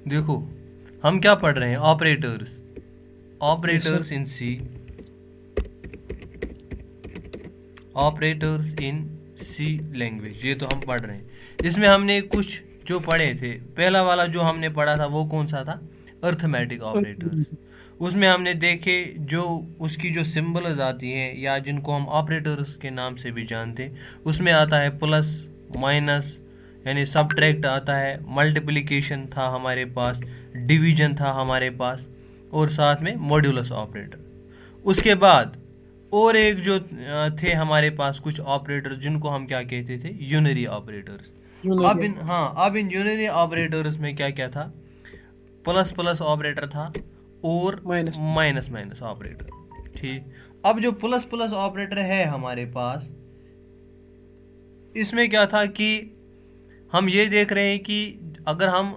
देखो, हम क्या पढ़ रहे हैं? Operators, yes sir. Operators in C, operators in C language, ये तो हम पढ़ रहे हैं। इसमें हमने कुछ जो पढ़े थे, पहला वाला जो हमने पढ़ा था वो कौन सा था? Arithmetic operators. उसमें हमने देखे जो उसकी जो सिंबल्स आती हैं या जिनको हम ऑपरेटर्स के नाम से भी जानते हैं, उसमें आता है प्लस, माइनस, यानी सब्ट्रैक्ट आता है, मल्टीप्लिकेशन था हमारे पास, डिवीजन था हमारे पास, और साथ में मॉड्यूलस ऑपरेटर। उसके बाद और एक जो थे हमारे पास कुछ ऑपरेटर्स जिनको हम क्या कहते थे? Unary operators. अब यूनियन। इन हाँ अब इन यूनरी ऑपरेटर्स में क्या क्या था? प्लस प्लस ऑपरेटर था और माइनस। Minus minus operator. ठीक। अब जो प्लस प्लस ऑपरेटर है हमारे पास, इसमें क्या था कि हम ये देख रहे हैं कि अगर हम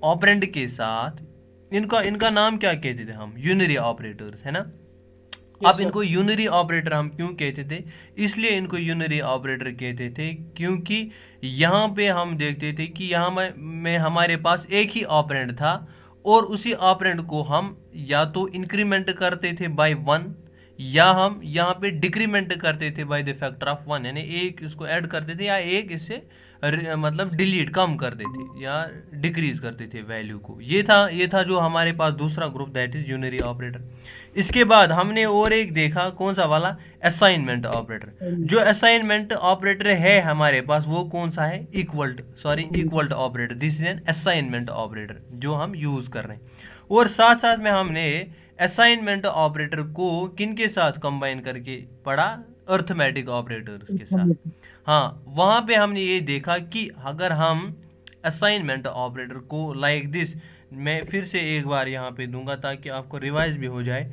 ऑपरेंड के साथ इनका इनका नाम क्या कहते थे हम? यूनरी ऑपरेटर्स, है ना? अब यस सर। इनको यूनरी ऑपरेटर हम क्यों कहते थे? इसलिए इनको यूनरी ऑपरेटर कहते थे क्योंकि यहाँ पे हम देखते थे कि यहाँ में हमारे पास एक ही ऑपरेंड था, और उसी ऑपरेंड को हम या तो इंक्रीमेंट करते थे बाय वन, या हम यहाँ पे डिक्रीमेंट करते थे by the factor of one, यानी एक इसको ऐड करते थे या एक इससे मतलब डिलीट कम कर देते या डिक्रीज करते थे वैल्यू को। ये था जो हमारे पास दूसरा group, that is unary operator. इसके बाद हमने और एक देखा, कौन सा वाला? Assignment operator. जो असाइनमेंट ऑपरेटर है हमारे पास वो कौन सा है? Equal to operator. This is an assignment operator जो हम यूज कर रहे हैं। और साथ साथ में हमने असाइनमेंट ऑपरेटर को किन के साथ कंबाइन करके पढ़ा? अर्थमेटिक ऑपरेटर्स के साथ। हाँ, वहाँ पे हमने ये देखा कि अगर हम असाइनमेंट ऑपरेटर को लाइक दिस, मैं फिर से एक बार यहाँ पे दूंगा ताकि आपको रिवाइज भी हो जाए।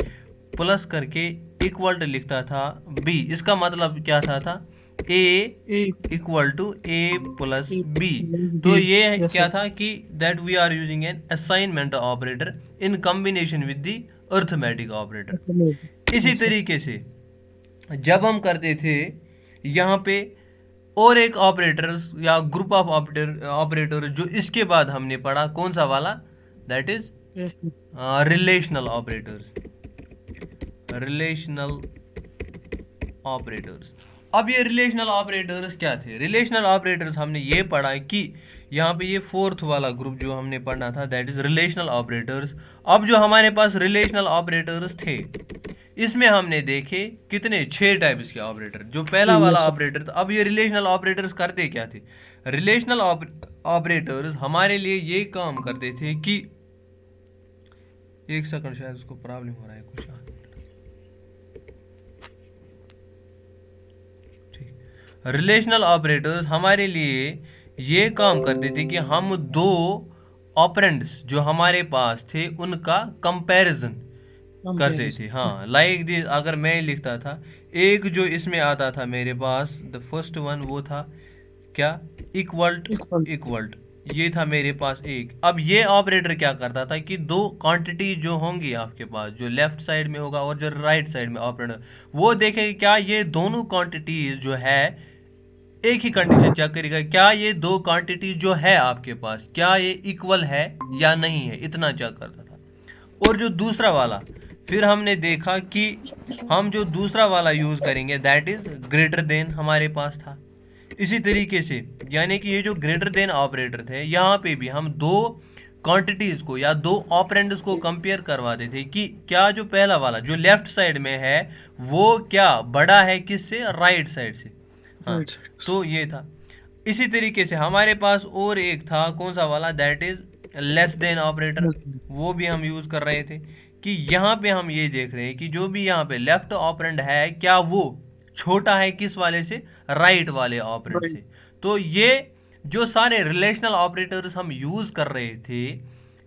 प्लस करके इक्वल टू लिखता था बी, इसका मतलब क्या था? A A. Equal to A plus A B. B. तो ये यस क्या सर। था कि that we are using an assignment operator in combination with the arithmetic operator. इसी यस सर। तरीके से जब हम करते थे यहाँ पे और एक ऑपरेटर या ग्रुप ऑफ ऑपरेटर जो इसके बाद हमने पढ़ा, कौन सा वाला? That is yes sir. Relational operators, relational operators. अब ये रिलेशनल ऑपरेटर्स क्या थे? रिलेशनल ऑपरेटर्स हमने ये पढ़ा कि यहाँ पे ये फोर्थ वाला ग्रुप जो हमने पढ़ना था, दैट इज रिलेशनल ऑपरेटर्स। अब जो हमारे पास रिलेशनल ऑपरेटर्स थे, इसमें हमने देखे कितने? 6 टाइप्स के ऑपरेटर। जो पहला वाला यस सर। ऑपरेटर था, अब ये रिलेशनल ऑपरेटर्स करते क्या थे? रिलेशनल ऑपरेटर्स हमारे लिए ये काम करते थे कि, एक सेकंड, शायद उसको प्रॉब्लम हो रहा है कुछ। रिलेशनल ऑपरेटर्स हमारे लिए ये काम करते थे कि हम दो ऑपरेंड्स जो हमारे पास थे उनका कंपैरिजन करते थे। कंपेरिजन। हाँ, लाइक दिस, अगर मैं लिखता था, एक जो इसमें आता था मेरे पास, द फर्स्ट वन वो था क्या? इक्वल्ट, इक्वल। इक्वल्ट। ये था मेरे पास एक। अब ये ऑपरेटर क्या करता था कि दो क्वांटिटी जो होंगी आपके पास, जो लेफ्ट साइड में होगा और जो राइट साइड में ऑपरेटर, वो देखेगा क्या ये दोनों क्वांटिटीज जो है, एक ही कंडीशन चेक करेगा, क्या ये दो क्वांटिटी जो है आपके पास, क्या ये इक्वल है या नहीं है, इतना चेक करता था। और जो दूसरा वाला, फिर हमने देखा कि हम जो दूसरा वाला यूज करेंगे, दैट इज ग्रेटर देन, हमारे पास था। इसी तरीके से, यानी कि ये जो ग्रेटर देन ऑपरेटर थे, यहाँ पे भी हम दो क्वांटिटीज को या दो ऑपरेंड्स को कंपेयर करवाते थे कि क्या जो पहला वाला जो लेफ्ट साइड में है वो क्या बड़ा है किससे? राइट साइड से। हाँ, राइट साइड। तो ये था। इसी तरीके से हमारे पास और एक था, कौन सा वाला? That is less than operator. वो भी हम यूज कर रहे थे कि यहाँ पे हम ये देख रहे हैं कि जो भी यहाँ पे लेफ्ट ऑपरेंड है, क्या वो छोटा है किस वाले से? राइट वाले ऑपरेंड राइट। से। तो ये जो सारे रिलेशनल ऑपरेटर्स हम यूज कर रहे थे,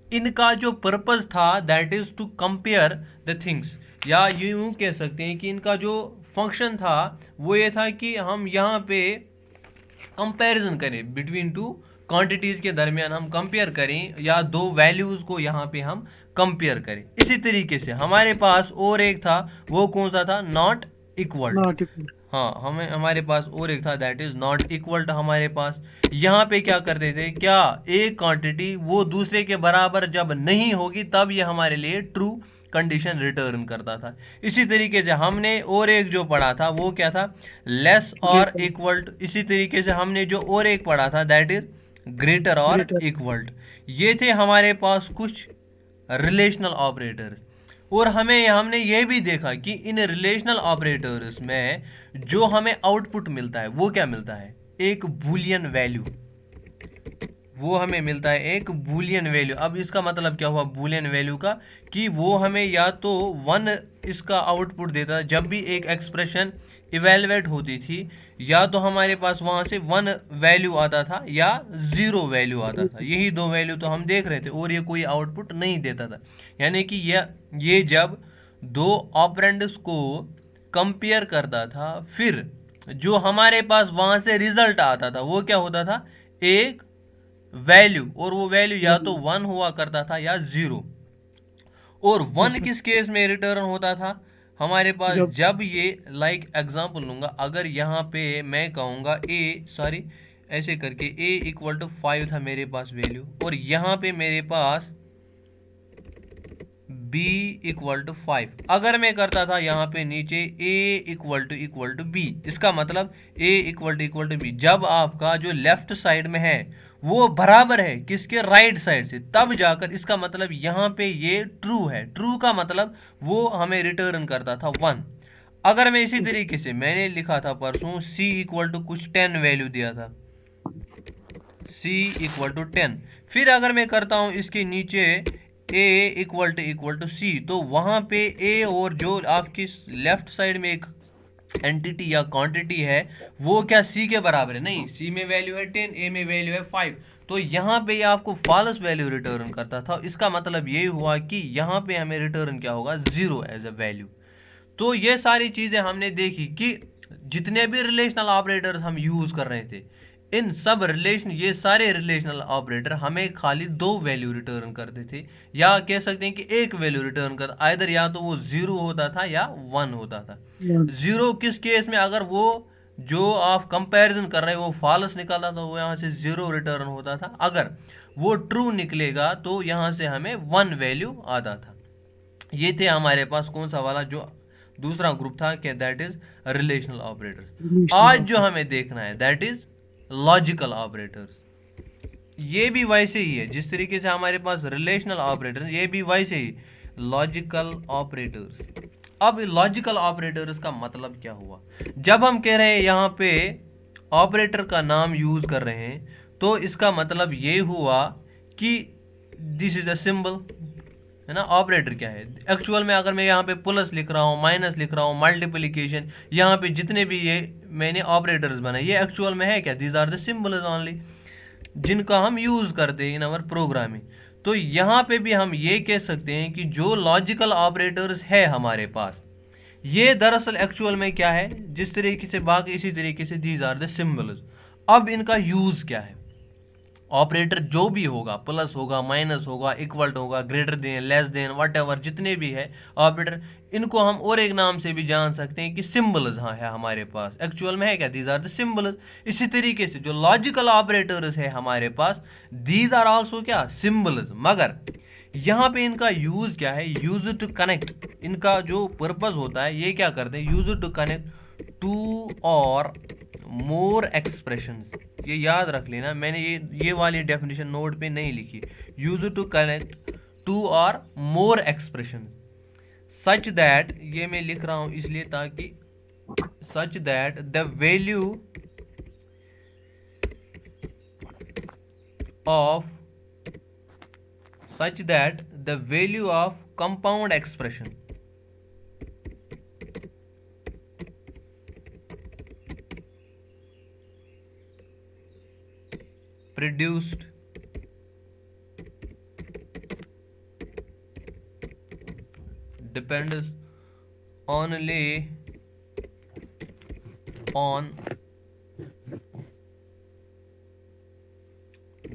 इनका जो पर्पस था, that is to compare the things, या यूं कह सकते हैं कि इनका जो फंक्शन था वो ये था कि हम यहाँ पे कंपैरिजन करें बिटवीन टू क्वांटिटीज के दरमियान, हम कंपेयर करें या दो वैल्यूज को यहाँ पे हम कंपेयर करें। इसी तरीके से हमारे पास और एक था, वो कौन सा था? Not equal to. Not equal. हाँ, हमें हमारे पास और एक था that is not equal to हमारे पास। यहाँ पे क्या करते थे, क्या एक क्वांटिटी वो दूसरे के बराबर जब नहीं होगी तब ये हमारे लिए ट्रू कंडीशन रिटर्न करता था। इसी तरीके से हमने और एक जो पढ़ा था वो क्या था, लेस जी और सर। Equal to. इसी तरीके से हमने जो और एक पढ़ा था दैट इज ग्रेटर और ग्रेटर। Equal to. ये थे हमारे पास कुछ रिलेशनल ऑपरेटर्स। और हमने ये भी देखा कि इन रिलेशनल ऑपरेटर्स में जो हमें आउटपुट मिलता है वो क्या मिलता है, एक बूलियन वैल्यू। वो हमें मिलता है एक बूलियन वैल्यू। अब इसका मतलब क्या हुआ बूलियन वैल्यू का, कि वो हमें या तो वन इसका आउटपुट देता है जब भी एक एक्सप्रेशन इवेलुएट होती थी, या तो हमारे पास वहाँ से वन वैल्यू आता था या ज़ीरो वैल्यू आता था। यही दो वैल्यू तो हम देख रहे थे और ये कोई आउटपुट नहीं देता था। यानी कि ये जब दो ऑपरेंड्स को कंपेयर करता था, फिर जो हमारे पास वहाँ से रिजल्ट आता था वो क्या होता था, एक वैल्यू। और वो वैल्यू या तो वन हुआ करता था या जीरो। और यस वन सर। किस केस में रिटर्न होता था हमारे पास, जब जब ये लाइक एग्जांपल लूंगा, अगर यहाँ पे मैं कहूँगा ए सॉरी ऐसे करके ए इक्वल टू 5 था मेरे पास वैल्यू, और यहाँ पे मेरे पास b इक्वल टू 5। अगर मैं करता था यहाँ पे नीचे a इक्वल टू b, इसका मतलब a इक्वल टू b जब आपका जो लेफ्ट साइड में है वो बराबर है किसके, राइट साइड से, तब जाकर इसका मतलब यहाँ पे ये ट्रू है। ट्रू का मतलब वो हमें रिटर्न करता था 1। अगर मैं इसी तरीके से मैंने लिखा था परसों c इक्वल टू कुछ 10 वैल्यू दिया था, c इक्वल टू 10, फिर अगर मैं करता हूँ इसके नीचे a इक्वल टू सी, तो वहाँ पे a और जो आपकी लेफ्ट साइड में एक एंटिटी या क्वांटिटी है वो क्या c के बराबर है, नहीं, c में वैल्यू है 10, a में वैल्यू है 5। तो यहाँ पे ये आपको फॉल्स वैल्यू रिटर्न करता था। इसका मतलब ये हुआ कि यहाँ पे हमें रिटर्न क्या होगा, जीरो एज अ वैल्यू। तो ये सारी चीज़ें हमने देखी कि जितने भी रिलेशनल ऑपरेटर्स हम यूज़ कर रहे थे, इन सब रिलेशन ये सारे रिलेशनल ऑपरेटर हमें खाली दो वैल्यू रिटर्न करते थे, या कह सकते हैं कि एक वैल्यू रिटर्न कर, आइदर या तो वो ज़ीरो होता था या वन होता था। ज़ीरो किस केस में, अगर वो जो आप कंपैरिजन कर रहे हो वो फॉल्स निकलता था, वो यहाँ से ज़ीरो रिटर्न होता था। अगर वो ट्रू निकलेगा तो यहाँ से हमें वन वैल्यू आता था। ये थे हमारे पास कौन सा वाला, जो दूसरा ग्रुप था क्या, दैट इज रिलेशनल ऑपरेटर्स। आज जो हमें देखना है दैट इज लॉजिकल ऑपरेटर्स। ये भी वैसे ही है जिस तरीके से हमारे पास रिलेशनल ऑपरेटर्स, ये भी वैसे ही लॉजिकल ऑपरेटर्स। अब लॉजिकल ऑपरेटर्स का मतलब क्या हुआ, जब हम कह रहे हैं यहाँ पे ऑपरेटर का नाम यूज कर रहे हैं, तो इसका मतलब ये हुआ कि दिस इज अ सिंबल, है ना। ऑपरेटर क्या है एक्चुअल में, अगर मैं यहाँ पे प्लस लिख रहा हूँ, माइनस लिख रहा हूँ, मल्टीप्लिकेशन, यहाँ पे जितने भी ये मैंने ऑपरेटर्स बनाए ये एक्चुअल में है क्या, these are the symbols only जिनका हम यूज करते हैं इन आवर प्रोग्रामिंग। तो यहाँ पे भी हम ये कह सकते हैं कि जो लॉजिकल ऑपरेटर्स है हमारे पास, ये दरअसल एक्चुअल में क्या है, जिस तरीके से बाकी इसी तरीके से दीज आर द सिंबल्स। अब इनका यूज क्या है, ऑपरेटर जो भी होगा, प्लस होगा, माइनस होगा, इक्वल होगा, greater than, less than, what ever जितने भी है ऑपरेटर, इनको हम और एक नाम से भी जान सकते हैं कि सिंबल्स। हाँ है हमारे पास एक्चुअल में है क्या, दीज आर द सिंबल्स। इसी तरीके से जो लॉजिकल ऑपरेटर्स है हमारे पास, दीज आर आल्सो क्या, सिंबल्स। मगर यहाँ पे इनका यूज क्या है, यूज टू कनेक्ट। इनका जो पर्पज होता है ये क्या करते हैं, यूज टू कनेक्ट टू और मोर एक्सप्रेशंस। ये याद रख लेना, मैंने ये वाली डेफिनेशन नोट पे नहीं लिखी। यूज टू कनेक्ट टू और मोर एक्सप्रेशंस सच दैट, ये मैं लिख रहा हूं इसलिए ताकि such that the value of such that the value of compound expression produced depends only on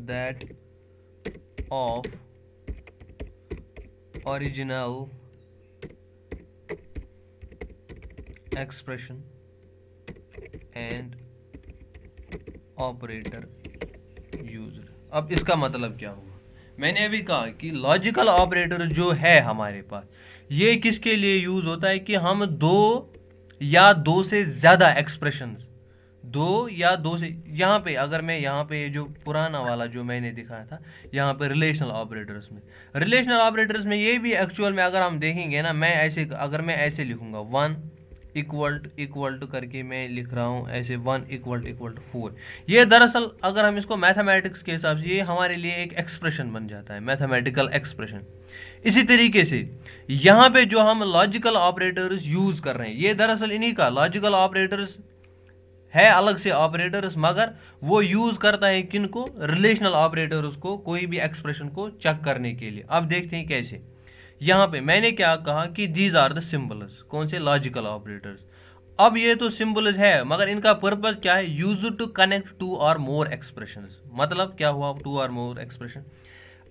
that of original expression and operator used. अब इसका मतलब क्या हुआ? मैंने अभी कहा कि लॉजिकल ऑपरेटर जो है हमारे पास, ये किसके लिए यूज होता है कि हम दो या दो से ज्यादा एक्सप्रेशंस, दो या दो से, यहाँ पे अगर मैं यहाँ पे जो पुराना वाला जो मैंने दिखाया था, यहाँ पे रिलेशनल ऑपरेटर्स में ये भी एक्चुअल में अगर हम देखेंगे ना, मैं ऐसे, अगर मैं ऐसे लिखूंगा 1 इक्वल टू करके मैं लिख रहा हूँ ऐसे 1 इक्वल टू 4, ये दरअसल अगर हम इसको मैथमेटिक्स के हिसाब से, ये हमारे लिए एक एक्सप्रेशन बन जाता है, मैथमेटिकल एक्सप्रेशन। इसी तरीके से यहाँ पे जो हम लॉजिकल ऑपरेटर्स यूज कर रहे हैं, ये दरअसल इन्हीं का लॉजिकल ऑपरेटर्स है, अलग से ऑपरेटर्स, मगर वो यूज करता है किनको? रिलेशनल ऑपरेटर्स को, कोई भी एक्सप्रेशन को चेक करने के लिए। अब देखते हैं कैसे। यहाँ पे मैंने क्या कहा कि दीज आर द सिंबल्स, कौन से? Logical operators. अब ये तो सिंबल्स है, मगर इनका पर्पस क्या है? यूज टू कनेक्ट टू और मोर एक्सप्रेशन। मतलब क्या हुआ? टू और मोर एक्सप्रेशन।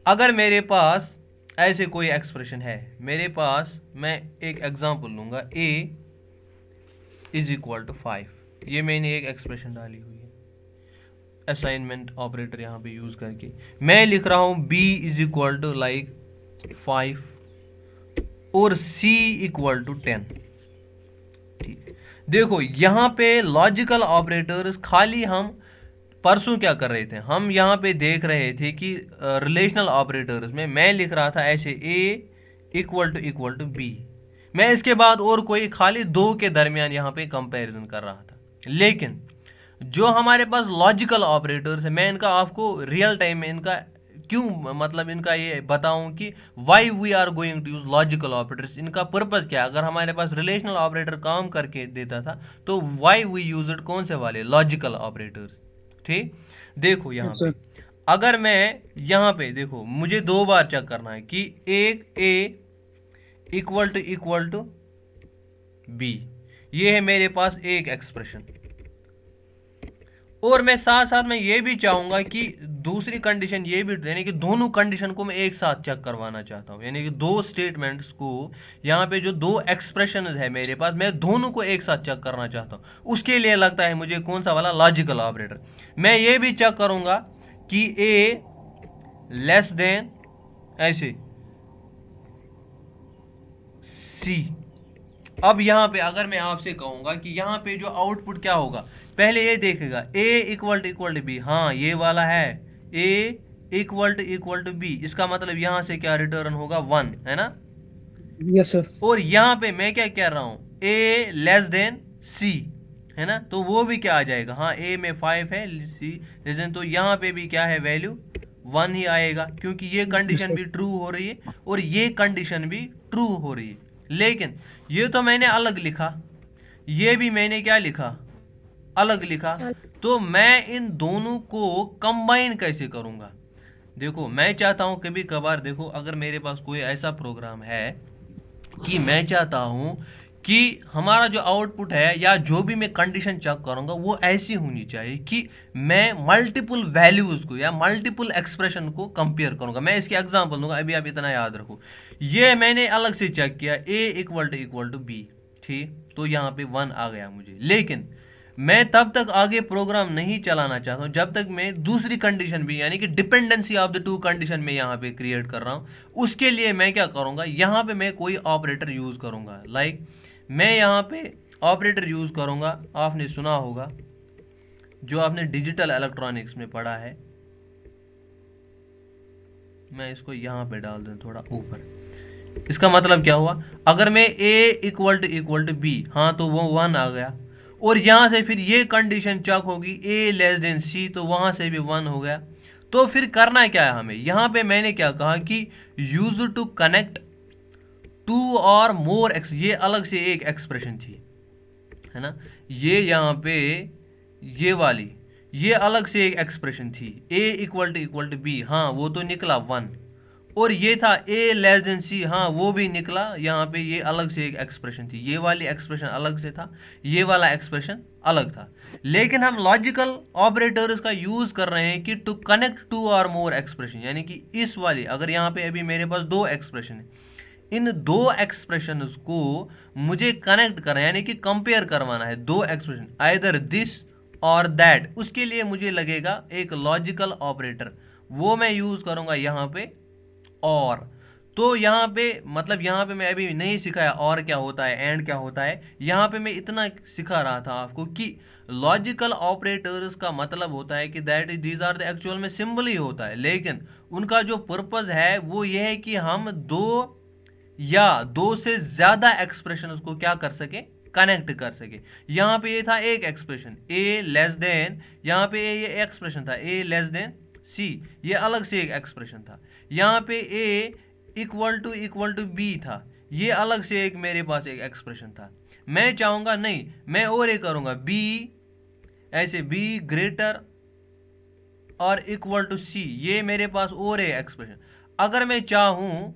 अगर मेरे पास ऐसे कोई एक्सप्रेशन है, मेरे पास, मैं एक एग्जांपल लूंगा, a इज इक्वल टू 5, ये मैंने एक एक्सप्रेशन डाली हुई है असाइनमेंट ऑपरेटर यहाँ पे यूज करके। मैं लिख रहा हूँ b is equal to like 5 और c इक्वल टू 10। ठीक, देखो यहाँ पे लॉजिकल ऑपरेटर्स, खाली हम परसों क्या कर रहे थे, हम यहाँ पे देख रहे थे कि रिलेशनल ऑपरेटर्स में मैं लिख रहा था ऐसे a इक्वल टू b, मैं इसके बाद और कोई खाली दो के दरमियान यहाँ पे कंपैरिजन कर रहा था। लेकिन जो हमारे पास लॉजिकल ऑपरेटर्स है, मैं इनका आपको रियल टाइम में इनका क्यों, मतलब इनका ये बताऊं कि why we are going to use logical operators, इनका पर्पस क्या है। अगर हमारे पास रिलेशनल ऑपरेटर काम करके देता था तो वाई वी यूज इट, कौन से वाले? Logical operators. ठीक, देखो यहाँ पे अगर मैं यहाँ पे देखो, मुझे दो बार चेक करना है कि एक a इक्वल टू b, ये है मेरे पास एक एक्सप्रेशन, और मैं साथ साथ में ये भी चाहूंगा कि दूसरी कंडीशन ये भी, यानी कि दोनों कंडीशन को मैं एक साथ चेक करवाना चाहता हूं, यानी कि दो स्टेटमेंट्स को, यहाँ पे जो दो एक्सप्रेशन है मेरे पास, मैं दोनों को एक साथ चेक करना चाहता हूं। उसके लिए लगता है मुझे कौन सा वाला? Logical operator. मैं ये भी चेक करूंगा कि a लेस देन ऐसे c। अब यहाँ पे अगर मैं आपसे कहूंगा कि यहाँ पे जो आउटपुट क्या होगा, पहले ये देखेगा a इक्वल टू b, हाँ ये वाला है, a इक्वल टू b, इसका मतलब यहाँ से क्या रिटर्न होगा? 1, है ना? Yes sir. और यहाँ पे मैं क्या कह रहा हूँ? a लेस देन c, है ना? तो वो भी क्या आ जाएगा? हाँ, a में 5 है, c लेस देन, तो यहाँ पे भी क्या है? वैल्यू 1 ही आएगा, क्योंकि ये कंडीशन भी ट्रू हो रही है और ये कंडीशन भी ट्रू हो रही है। लेकिन ये तो मैंने अलग लिखा, ये भी मैंने क्या लिखा? अलग लिखा। तो मैं इन दोनों को कंबाइन कैसे करूंगा? देखो, मैं चाहता हूं कभी कभार, देखो अगर मेरे पास कोई ऐसा प्रोग्राम है कि मैं चाहता हूं कि हमारा जो आउटपुट है या जो भी मैं कंडीशन चेक करूंगा वो ऐसी होनी चाहिए कि मैं मल्टीपल वैल्यूज को या मल्टीपल एक्सप्रेशन को कंपेयर करूंगा। मैं इसके एग्जांपल दूंगा, अभी आप इतना याद रखो। ये मैंने अलग से चेक किया, a इक्वल टू b, ठीक, तो यहाँ पे 1 आ गया मुझे। लेकिन मैं तब तक आगे प्रोग्राम नहीं चलाना चाहता हूं जब तक मैं दूसरी कंडीशन भी, यानी कि dependency of the two condition में यहाँ पे क्रिएट कर रहा हूं। उसके लिए मैं क्या करूंगा? यहाँ पे मैं कोई ऑपरेटर यूज करूंगा। लाइक मैं यहाँ पे ऑपरेटर यूज करूंगा, आपने सुना होगा, जो आपने डिजिटल इलेक्ट्रॉनिक्स में पढ़ा है। मैं इसको यहाँ पे डाल दूं थोड़ा ऊपर। इसका मतलब क्या हुआ? अगर मैं a इक्वल टू b, हाँ तो वो 1 आ गया, और यहाँ से फिर ये कंडीशन चेक होगी a लेस देन c, तो वहाँ से भी 1 हो गया। तो फिर करना क्या है हमें? यहाँ पे मैंने क्या कहा कि यूज टू कनेक्ट टू और मोर एक्स, ये अलग से एक एक्सप्रेशन थी, है ना? ये यहाँ पे ये वाली, ये अलग से एक एक्सप्रेशन थी, a इक्वल टू b, हाँ वो तो निकला 1, और ये था a लेस देन c, हाँ वो भी निकला। यहाँ पे ये अलग से एक एक्सप्रेशन थी, ये वाली एक्सप्रेशन अलग से था, ये वाला एक्सप्रेशन अलग था। लेकिन हम लॉजिकल ऑपरेटर्स का यूज कर रहे हैं कि टू कनेक्ट टू और मोर एक्सप्रेशन, यानी कि इस वाली, अगर यहाँ पे अभी मेरे पास दो एक्सप्रेशन है, इन दो एक्सप्रेशंस को मुझे कनेक्ट करना है, यानी कि कंपेयर करवाना है दो expression, either this or that. उसके लिए मुझे लगेगा एक लॉजिकल ऑपरेटर, वो मैं यूज करूंगा यहाँ पे और। तो यहाँ पे मतलब यहाँ पे मैं अभी नहीं सिखाया और क्या होता है एंड क्या होता है, यहाँ पे मैं इतना सिखा रहा था आपको कि लॉजिकल ऑपरेटर्स का मतलब होता है कि that is these are the actual में सिंबल ही होता है, लेकिन उनका जो पर्पज है वो ये है कि हम दो या दो से ज्यादा एक्सप्रेशन को क्या कर सके, कनेक्ट कर सके। यहाँ पे ये था एक एक्सप्रेशन ए लेस देन, यहाँ पे ये एक्सप्रेशन था ए लेस देन सी, ये अलग से एक एक्सप्रेशन था। यहाँ पे ए इक्वल टू बी था, ये अलग से एक मेरे पास एक एक्सप्रेशन था। मैं चाहूंगा नहीं, मैं और ये करूंगा बी, ऐसे बी ग्रेटर और इक्वल टू सी, ये मेरे पास और है एक्सप्रेशन। अगर मैं चाहूं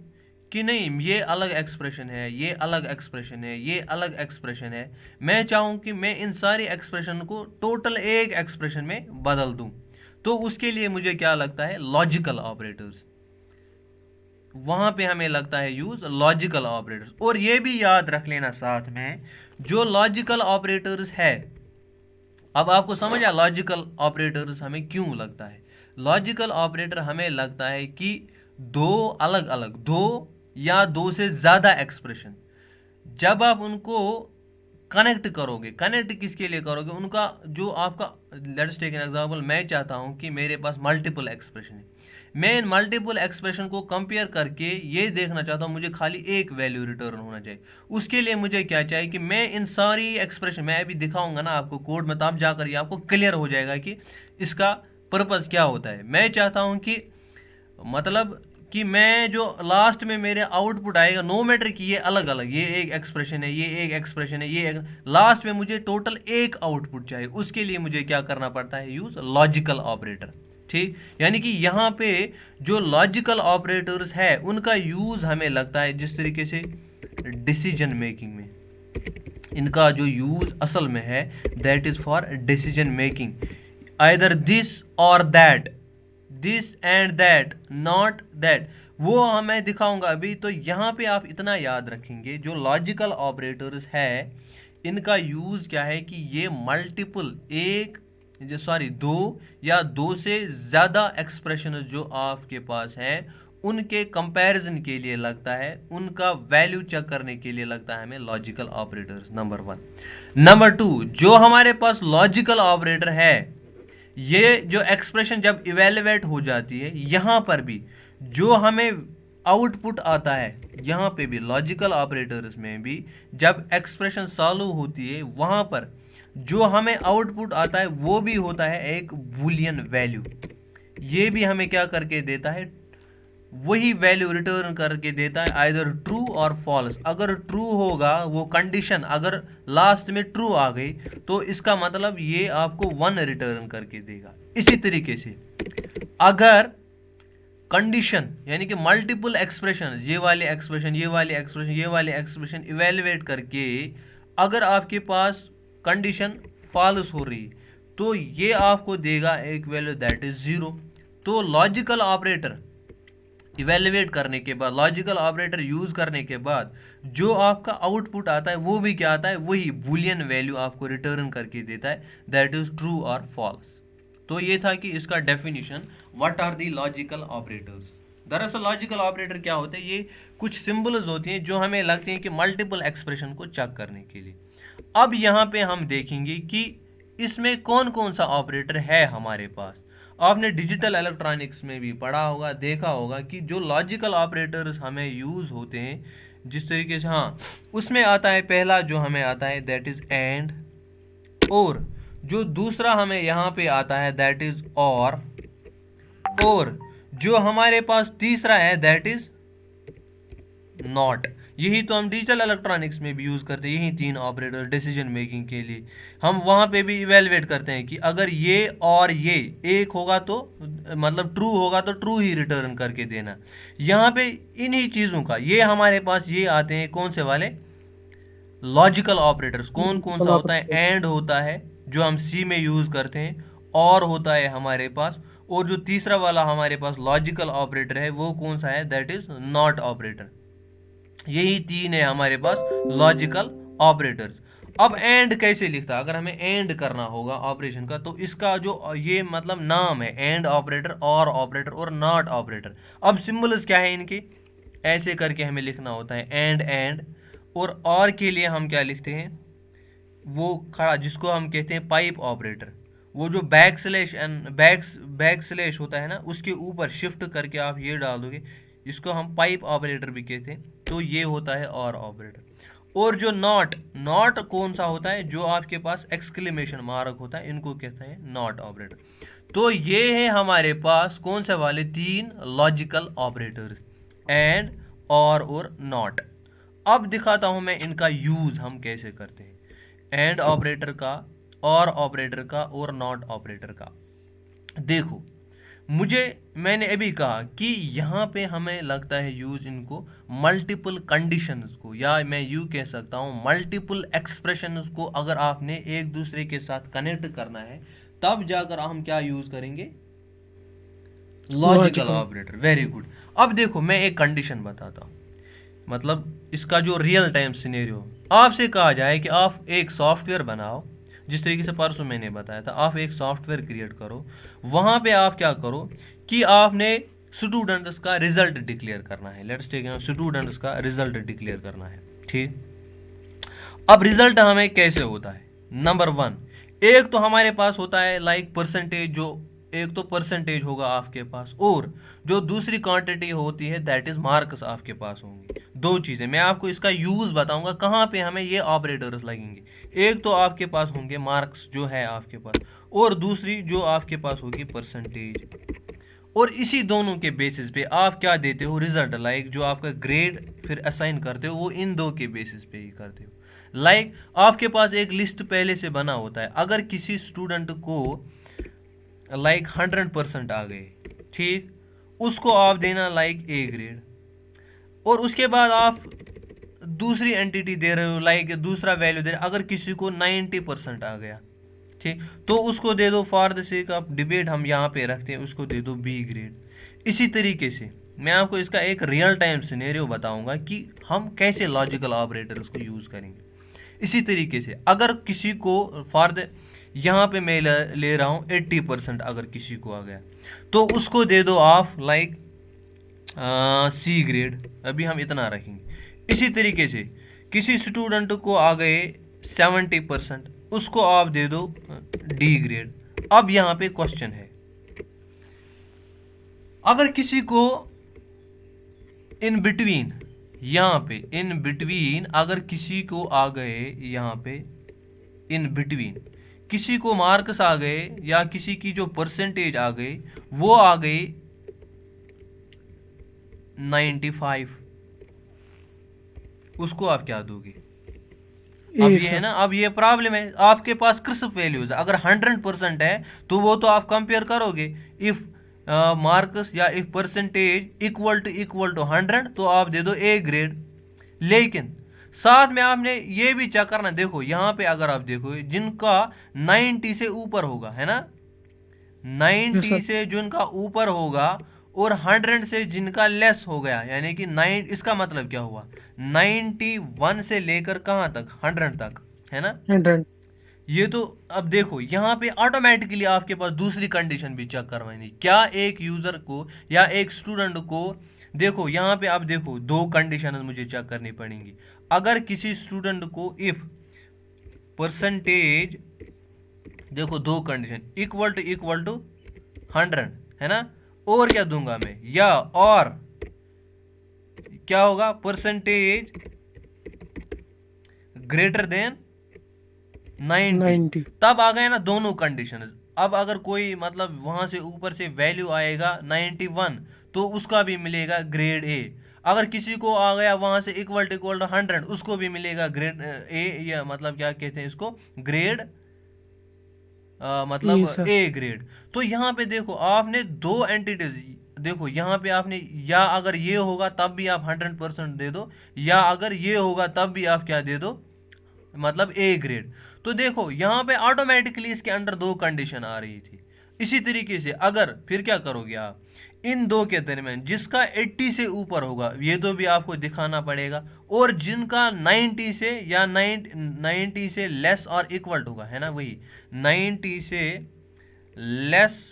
कि नहीं ये अलग एक्सप्रेशन है, ये अलग एक्सप्रेशन है, ये अलग एक्सप्रेशन है, मैं चाहूं कि मैं इन सारी एक्सप्रेशन को टोटल एक एक्सप्रेशन में बदल दूं, तो उसके लिए मुझे क्या लगता है, लॉजिकल ऑपरेटर्स। वहां पे हमें लगता है यूज लॉजिकल ऑपरेटर्स। और ये भी याद रख लेना साथ में, जो लॉजिकल ऑपरेटर्स है, अब आपको समझ आया लॉजिकल ऑपरेटर्स हमें क्यों लगता है। लॉजिकल ऑपरेटर हमें लगता है कि दो अलग अलग, दो या दो से ज्यादा एक्सप्रेशन, जब आप उनको कनेक्ट करोगे, कनेक्ट किसके लिए करोगे, उनका जो आपका, लेट्स टेक एन एग्जांपल, मैं चाहता हूं कि मेरे पास मल्टीपल एक्सप्रेशन है, मैं इन मल्टीपल एक्सप्रेशन को कंपेयर करके ये देखना चाहता हूँ मुझे खाली एक वैल्यू रिटर्न होना चाहिए। उसके लिए मुझे क्या चाहिए कि मैं इन सारी एक्सप्रेशन, मैं अभी दिखाऊंगा ना आपको कोड में, तब जाकर ये आपको क्लियर हो जाएगा कि इसका पर्पस क्या होता है। मैं चाहता हूँ कि मतलब कि मैं जो लास्ट में मेरे आउटपुट आएगा, नो मैटर कि ये अलग अलग, ये एक एक्सप्रेशन है, ये एक एक्सप्रेशन है, ये एक, लास्ट में मुझे टोटल एक आउटपुट चाहिए। उसके लिए मुझे क्या करना पड़ता है, यूज लॉजिकल ऑपरेटर। ठीक, यानी कि यहाँ पे जो लॉजिकल ऑपरेटर्स है उनका यूज हमें लगता है जिस तरीके से डिसीजन मेकिंग में, इनका जो यूज असल में है that is for decision making, either this or that, this and that, not that, वो मैं दिखाऊंगा अभी। तो यहाँ पे आप इतना याद रखेंगे, जो लॉजिकल ऑपरेटर्स है इनका यूज क्या है कि ये मल्टीपल, एक सॉरी दो या दो से ज़्यादा एक्सप्रेशन जो आपके पास हैं उनके कंपैरिजन के लिए लगता है, उनका वैल्यू चेक करने के लिए लगता है हमें logical operators, number one. Number two, जो हमारे पास लॉजिकल ऑपरेटर है, ये जो एक्सप्रेशन जब इवेल्युएट हो जाती है, यहाँ पर भी जो हमें आउटपुट आता है, यहाँ पे भी लॉजिकल ऑपरेटर्स में भी जब एक्सप्रेशन सॉल्व होती है, वहाँ पर जो हमें आउटपुट आता है वो भी होता है एक बूलियन वैल्यू। ये भी हमें क्या करके देता है, वही वैल्यू रिटर्न करके देता है, आइदर ट्रू और फॉल्स। अगर ट्रू होगा वो कंडीशन, अगर लास्ट में ट्रू आ गई तो इसका मतलब ये आपको 1 रिटर्न करके देगा। इसी तरीके से अगर कंडीशन, यानी कि मल्टीपल एक्सप्रेशन, ये वाले एक्सप्रेशन, ये वाले एक्सप्रेशन, ये वाले एक्सप्रेशन इवेल्युएट करके अगर आपके पास कंडीशन फॉल्स हो रही तो ये आपको देगा एक वैल्यू दैट इज 0। तो लॉजिकल ऑपरेटर इवेल्युएट करने के बाद, लॉजिकल ऑपरेटर यूज करने के बाद जो आपका आउटपुट आता है वो भी क्या आता है, वही बूलियन वैल्यू आपको रिटर्न करके देता है, दैट इज ट्रू और फॉल्स। तो ये था कि इसका definition, what are the logical operators. दरअसल लॉजिकल ऑपरेटर क्या होते हैं, ये कुछ सिंबल्स होती हैं जो हमें लगती हैं कि मल्टीपल एक्सप्रेशन को चेक करने के लिए। अब यहाँ पे हम देखेंगे कि इसमें कौन कौन सा ऑपरेटर है हमारे पास। आपने डिजिटल इलेक्ट्रॉनिक्स में भी पढ़ा होगा, देखा होगा कि जो लॉजिकल ऑपरेटर्स हमें यूज होते हैं जिस तरीके से, हाँ, उसमें आता है पहला जो हमें आता है दैट इज एंड, और जो दूसरा हमें यहाँ पे आता है दैट इज और जो हमारे पास तीसरा है दैट इज नॉट। यही तो हम डिजिटल इलेक्ट्रॉनिक्स में भी यूज करते हैं, यही 3 ऑपरेटर डिसीजन मेकिंग के लिए। हम वहां पे भी इवेलुएट करते हैं कि अगर ये और ये एक होगा तो मतलब ट्रू होगा तो ट्रू ही रिटर्न करके देना। यहाँ पे इन्हीं चीजों का ये हमारे पास ये आते हैं, कौन से वाले लॉजिकल ऑपरेटर्स, कौन कौन सा होता है, एंड होता है जो हम सी में यूज करते हैं, और होता है हमारे पास, और जो तीसरा वाला हमारे पास लॉजिकल ऑपरेटर है वो कौन सा है, दैट इज नॉट ऑपरेटर। यही तीन है हमारे पास लॉजिकल ऑपरेटर्स। अब एंड कैसे लिखता है, अगर हमें एंड करना होगा ऑपरेशन का, तो इसका जो ये मतलब नाम है एंड ऑपरेटर, और नॉट ऑपरेटर। अब सिंबल्स क्या है इनके, ऐसे करके हमें लिखना होता है एंड। और के लिए हम क्या लिखते हैं, वो खड़ा जिसको हम कहते हैं पाइप ऑपरेटर, वो जो बैक स्लैश होता है ना, उसके ऊपर शिफ्ट करके आप ये डाल दोगे, जिसको हम पाइप ऑपरेटर भी कहते हैं, तो ये होता है और ऑपरेटर। और जो नॉट नॉट कौन सा होता है, जो आपके पास एक्सक्लेमेशन मार्क होता है, इनको कहते हैं नॉट ऑपरेटर। तो ये है हमारे पास कौन से वाले तीन लॉजिकल ऑपरेटर्स, एंड, और नॉट। अब दिखाता हूं मैं इनका यूज हम कैसे करते हैं, एंड ऑपरेटर का, और ऑपरेटर का, और नॉट ऑपरेटर का। देखो, मैंने अभी कहा कि यहाँ पे हमें लगता है यूज इनको मल्टीपल कंडीशंस को, या मैं यूँ कह सकता हूँ मल्टीपल एक्सप्रेशंस को, अगर आपने एक दूसरे के साथ कनेक्ट करना है, तब जाकर हम क्या यूज करेंगे, लॉजिकल ऑपरेटर। Very good. अब देखो, मैं एक कंडीशन बताता हूँ, मतलब इसका जो रियल टाइम सिनेरियो, आपसे कहा जाए कि आप एक सॉफ्टवेयर बनाओ, जिस तरीके से परसों मैंने बताया था, आप एक सॉफ्टवेयर क्रिएट करो, वहाँ पे आप क्या करो कि आपने स्टूडेंट्स का रिजल्ट डिक्लेयर करना है, लेट्स टेक स्टूडेंट्स का रिजल्ट डिक्लेयर करना है, ठीक। अब रिजल्ट हमें कैसे होता है, नंबर वन, एक तो हमारे पास होता है लाइक परसेंटेज, जो एक तो परसेंटेज होगा आपके पास, और जो दूसरी क्वांटिटी होती है दैट इज मार्क्स आपके पास होंगे। दो चीजें मैं आपको इसका यूज बताऊंगा कहाँ पे हमें ये ऑपरेटर्स लगेंगे। एक तो आपके पास होंगे मार्क्स जो है आपके पास, और दूसरी जो आपके पास होगी परसेंटेज। और इसी दोनों के बेसिस पे आप क्या देते हो, रिजल्ट, लाइक जो आपका ग्रेड फिर असाइन करते हो, वो इन दो के बेसिस पे ही करते हो। लाइक आपके पास एक लिस्ट पहले से बना होता है, अगर किसी स्टूडेंट को लाइक 100% आ गए, ठीक, उसको आप देना लाइक ए ग्रेड। और उसके बाद आप दूसरी एंटिटी दे रहे हो, लाइक दूसरा वैल्यू दे रहे हो, अगर किसी को 90% आ गया, ठीक, तो उसको दे दो, for the sake of debate हम यहाँ पे रखते हैं, उसको दे दो बी ग्रेड। इसी तरीके से मैं आपको इसका एक रियल टाइम सिनेरियो बताऊंगा कि हम कैसे लॉजिकल ऑपरेटर्स को यूज करेंगे। इसी तरीके से अगर किसी को फॉर द, यहाँ पे मैं ले रहा हूँ 80% अगर किसी को आ गया, तो उसको दे दो आप लाइक सी ग्रेड, अभी हम इतना रखेंगे। इसी तरीके से किसी स्टूडेंट को आ गए 70%, उसको आप दे दो डी ग्रेड। अब यहाँ पे क्वेश्चन है, अगर किसी को इन बिटवीन, यहाँ पे इन बिटवीन अगर किसी को आ गए, यहाँ पे इन बिटवीन किसी को मार्क्स आ गए, या किसी की जो परसेंटेज आ गई वो आ गई 95, उसको आप क्या दोगे। अब ये है ना, अब ये प्रॉब्लम है, आपके पास क्रिस्प वैल्यूज, अगर 100% है तो वो तो आप कंपेयर करोगे, इफ मार्क्स या इफ परसेंटेज इक्वल टू 100, तो आप दे दो ए ग्रेड। लेकिन साथ में आपने ये भी चेक करना, देखो यहाँ पे अगर आप देखो जिनका 90 से ऊपर होगा, है ना, 90 से जिनका ऊपर होगा, और 100 से जिनका लेस हो गया, यानी कि 9, इसका मतलब क्या हुआ, 91 से लेकर कहाँ तक, 100 तक, है ना। 100। ये तो अब देखो यहाँ पे ऑटोमेटिकली आपके पास दूसरी कंडीशन भी चेक करवानी, क्या एक यूजर को या एक स्टूडेंट को, देखो यहाँ पे अब देखो दो कंडीशन मुझे चेक करनी पड़ेंगी। अगर किसी स्टूडेंट को इफ परसेंटेज, देखो दो कंडीशन, इक्वल टू 100, है ना, और क्या दूंगा मैं, या और क्या होगा, परसेंटेज ग्रेटर देन 90। तब आ गए ना दोनों कंडीशन। अब अगर कोई मतलब वहां से ऊपर से वैल्यू आएगा 91, तो उसका भी मिलेगा ग्रेड ए। अगर किसी को आ गया वहां से इक्वल टू 100, उसको भी मिलेगा ग्रेड ए, या मतलब क्या कहते हैं इसको, ग्रेड मतलब ए ग्रेड। तो यहाँ पे देखो आपने दो एंटिटीज, देखो यहाँ पे आपने, या अगर ये होगा तब भी आप 100% दे दो, या अगर ये होगा तब भी आप क्या दे दो, मतलब ए ग्रेड। तो देखो यहाँ पे ऑटोमेटिकली इसके अंडर दो कंडीशन आ रही थी। इसी तरीके से अगर फिर क्या करोगे आप, इन दो के दरमियान जिसका 80 से ऊपर होगा ये तो भी आपको दिखाना पड़ेगा, और जिनका 90 से या 90 से लेस और इक्वल होगा, है ना, वही 90 से लेस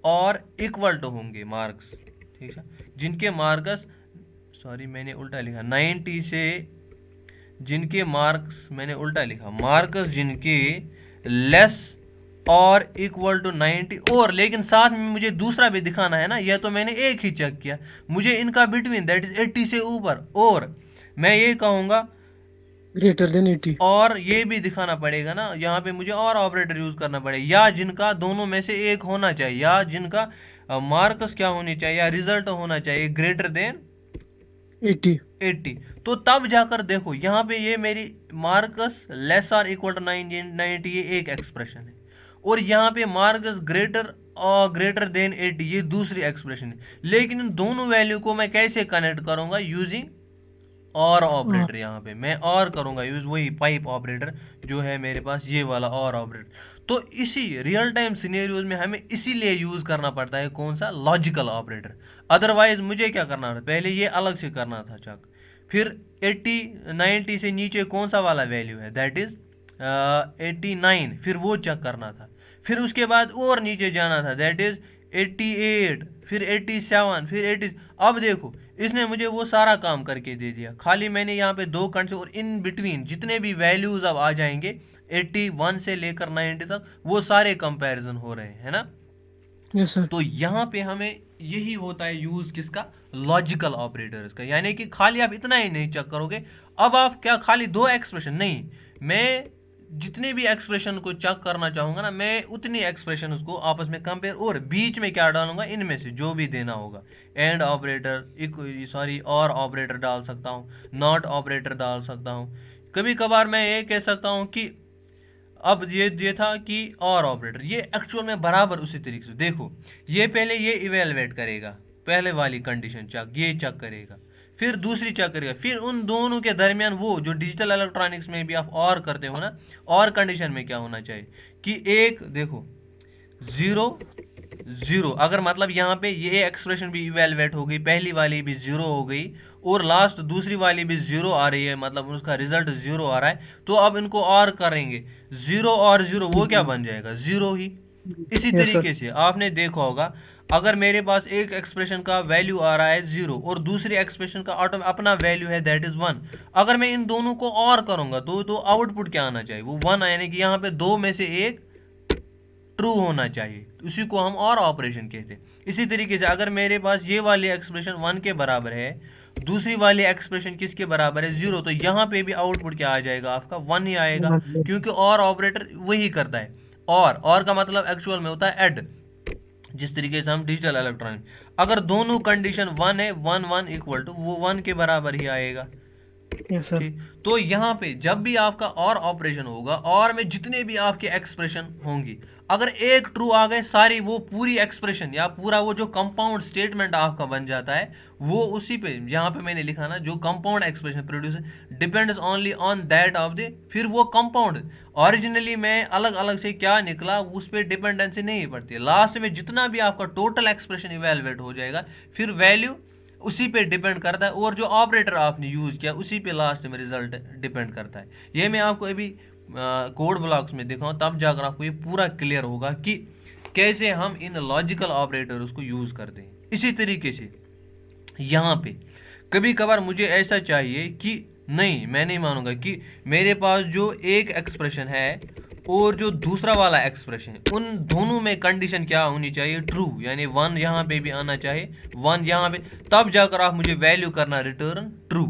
और इक्वल टू होंगे मार्क्स, ठीक है, जिनके मार्क्स, सॉरी मैंने उल्टा लिखा, 90 से जिनके मार्क्स, मैंने उल्टा लिखा, मार्क्स जिनके लेस और इक्वल टू 90, और लेकिन साथ में मुझे दूसरा भी दिखाना है ना, यह तो मैंने एक ही चेक किया, मुझे इनका बिटवीन दैट इज 80 से ऊपर, और मैं ये कहूँगा ग्रेटर देन 80। और ये भी दिखाना पड़ेगा ना, यहाँ पे मुझे और ऑपरेटर यूज करना पड़ेगा, या जिनका दोनों में से एक होना चाहिए, या जिनका मार्क्स क्या होनी चाहिए, या रिजल्ट होना चाहिए ग्रेटर देन 80। तो तब जाकर देखो यहाँ पे ये मेरी मार्क्स लेस और इक्वल टू 90 ये एक एक्सप्रेशन है, और यहाँ पे मार्क्स ग्रेटर और ग्रेटर देन 80 ये दूसरी एक्सप्रेशन है, लेकिन इन दोनों वैल्यू को मैं कैसे कनेक्ट करूँगा, यूजिंग और ऑपरेटर, यहाँ पे मैं और करूँगा यूज, वही पाइप ऑपरेटर जो है मेरे पास, ये वाला और ऑपरेटर। तो इसी रियल टाइम सिनेरियोज में हमें इसीलिए यूज करना पड़ता है कौन सा, लॉजिकल ऑपरेटर। अदरवाइज मुझे क्या करना था, पहले ये अलग से करना था चेक, फिर 90 से नीचे कौन सा वाला वैल्यू है, दैट इज 89, फिर वो चेक करना था, फिर उसके बाद और नीचे जाना था, दैट इज 88, फिर 87, फिर 80। अब देखो इसने मुझे वो सारा काम करके दे दिया, खाली मैंने यहाँ पे दो कंट्स, और इन बिटवीन जितने भी वैल्यूज अब आ जाएंगे 81 से लेकर 90 तक वो सारे कंपैरिजन हो रहे हैं, है ना। Yes sir. तो यहाँ पे हमें यही होता है यूज किसका, लॉजिकल ऑपरेटर्स का, यानी कि खाली आप इतना ही नहीं चेक करोगे, अब आप क्या खाली दो एक्सप्रेशन नहीं, मैं जितने भी एक्सप्रेशन को चेक करना चाहूंगा ना, मैं उतनी एक्सप्रेशन को आपस में कंपेयर, और बीच में क्या डालूंगा, इनमें से जो भी देना होगा, एंड ऑपरेटर, सॉरी और ऑपरेटर डाल सकता हूँ, नॉट ऑपरेटर डाल सकता हूँ, कभी कभार मैं ये कह सकता हूँ कि अब ये था कि और ऑपरेटर, ये एक्चुअल में बराबर उसी तरीके से देखो, ये पहले ये इवेलुएट करेगा, पहले वाली कंडीशन चेक ये चेक करेगा, फिर दूसरी चेक करेगा, फिर उन दोनों के दरमियान वो जो डिजिटल इलेक्ट्रॉनिक्स में भी आप और करते हो ना, और कंडीशन में क्या होना चाहिए कि एक देखो 0 0, अगर मतलब यहाँ पे ये एक्सप्रेशन भी इवेलुएट हो गई, पहली वाली भी 0 हो गई, और लास्ट दूसरी वाली भी 0 आ रही है, मतलब उसका रिजल्ट 0 आ रहा है, तो अब इनको और करेंगे, 0 और 0 वो क्या बन जाएगा, 0 ही। इसी यस सर। तरीके से आपने देखा होगा, अगर मेरे पास एक एक्सप्रेशन का वैल्यू आ रहा है 0, और दूसरी एक्सप्रेशन का ऑटो अपना वैल्यू है दैट इज 1, अगर मैं इन दोनों को और करूंगा तो आउटपुट क्या आना चाहिए, वो 1, यानी कि यहाँ पे दो में से एक ट्रू होना चाहिए, उसी को हम और ऑपरेशन कहते हैं। इसी तरीके से अगर मेरे पास ये वाली एक्सप्रेशन 1 के बराबर है, दूसरी वाली एक्सप्रेशन किसके बराबर है, 0, तो यहाँ पे भी आउटपुट क्या आ जाएगा, आपका 1 ही आएगा, क्योंकि और ऑपरेटर वही करता है, और का मतलब एक्चुअल में होता है ऐड, जिस तरीके से हम डिजिटल इलेक्ट्रॉनिक, अगर दोनों कंडीशन 1 है, 1 1 इक्वल टू वो 1 के बराबर ही आएगा। Yes sir. ठीक, तो यहाँ पे जब भी आपका और ऑपरेशन होगा, और में जितने भी आपके एक्सप्रेशन होंगी, अगर एक ट्रू आ गए, सारी वो पूरी एक्सप्रेशन या पूरा वो जो कंपाउंड स्टेटमेंट आपका बन जाता है, वो उसी पे यहाँ पे मैंने लिखा ना, जो compound expression produce depends only on that of the, फिर वो कंपाउंड ओरिजिनली में अलग अलग से क्या निकला उस पर डिपेंडेंसी नहीं पड़ती, लास्ट में जितना भी आपका टोटल एक्सप्रेशन इवेलुएट हो जाएगा, फिर वैल्यू उसी पे डिपेंड करता है, और जो ऑपरेटर आपने यूज किया उसी पे लास्ट में रिजल्ट डिपेंड करता है। ये मैं आपको अभी कोड ब्लॉक्स में दिखाऊं, तब जाकर आपको ये पूरा क्लियर होगा कि कैसे हम इन लॉजिकल ऑपरेटर्स को यूज करते हैं। इसी तरीके से यहाँ पे कभी कभार मुझे ऐसा चाहिए कि नहीं, मैं नहीं मानूंगा कि मेरे पास जो एक एक्सप्रेशन है और जो दूसरा वाला एक्सप्रेशन है, उन दोनों में कंडीशन क्या होनी चाहिए, ट्रू, यानी 1 यहाँ पे भी आना चाहिए, 1 यहाँ पे, तब जाकर आप मुझे वैल्यू करना रिटर्न ट्रू,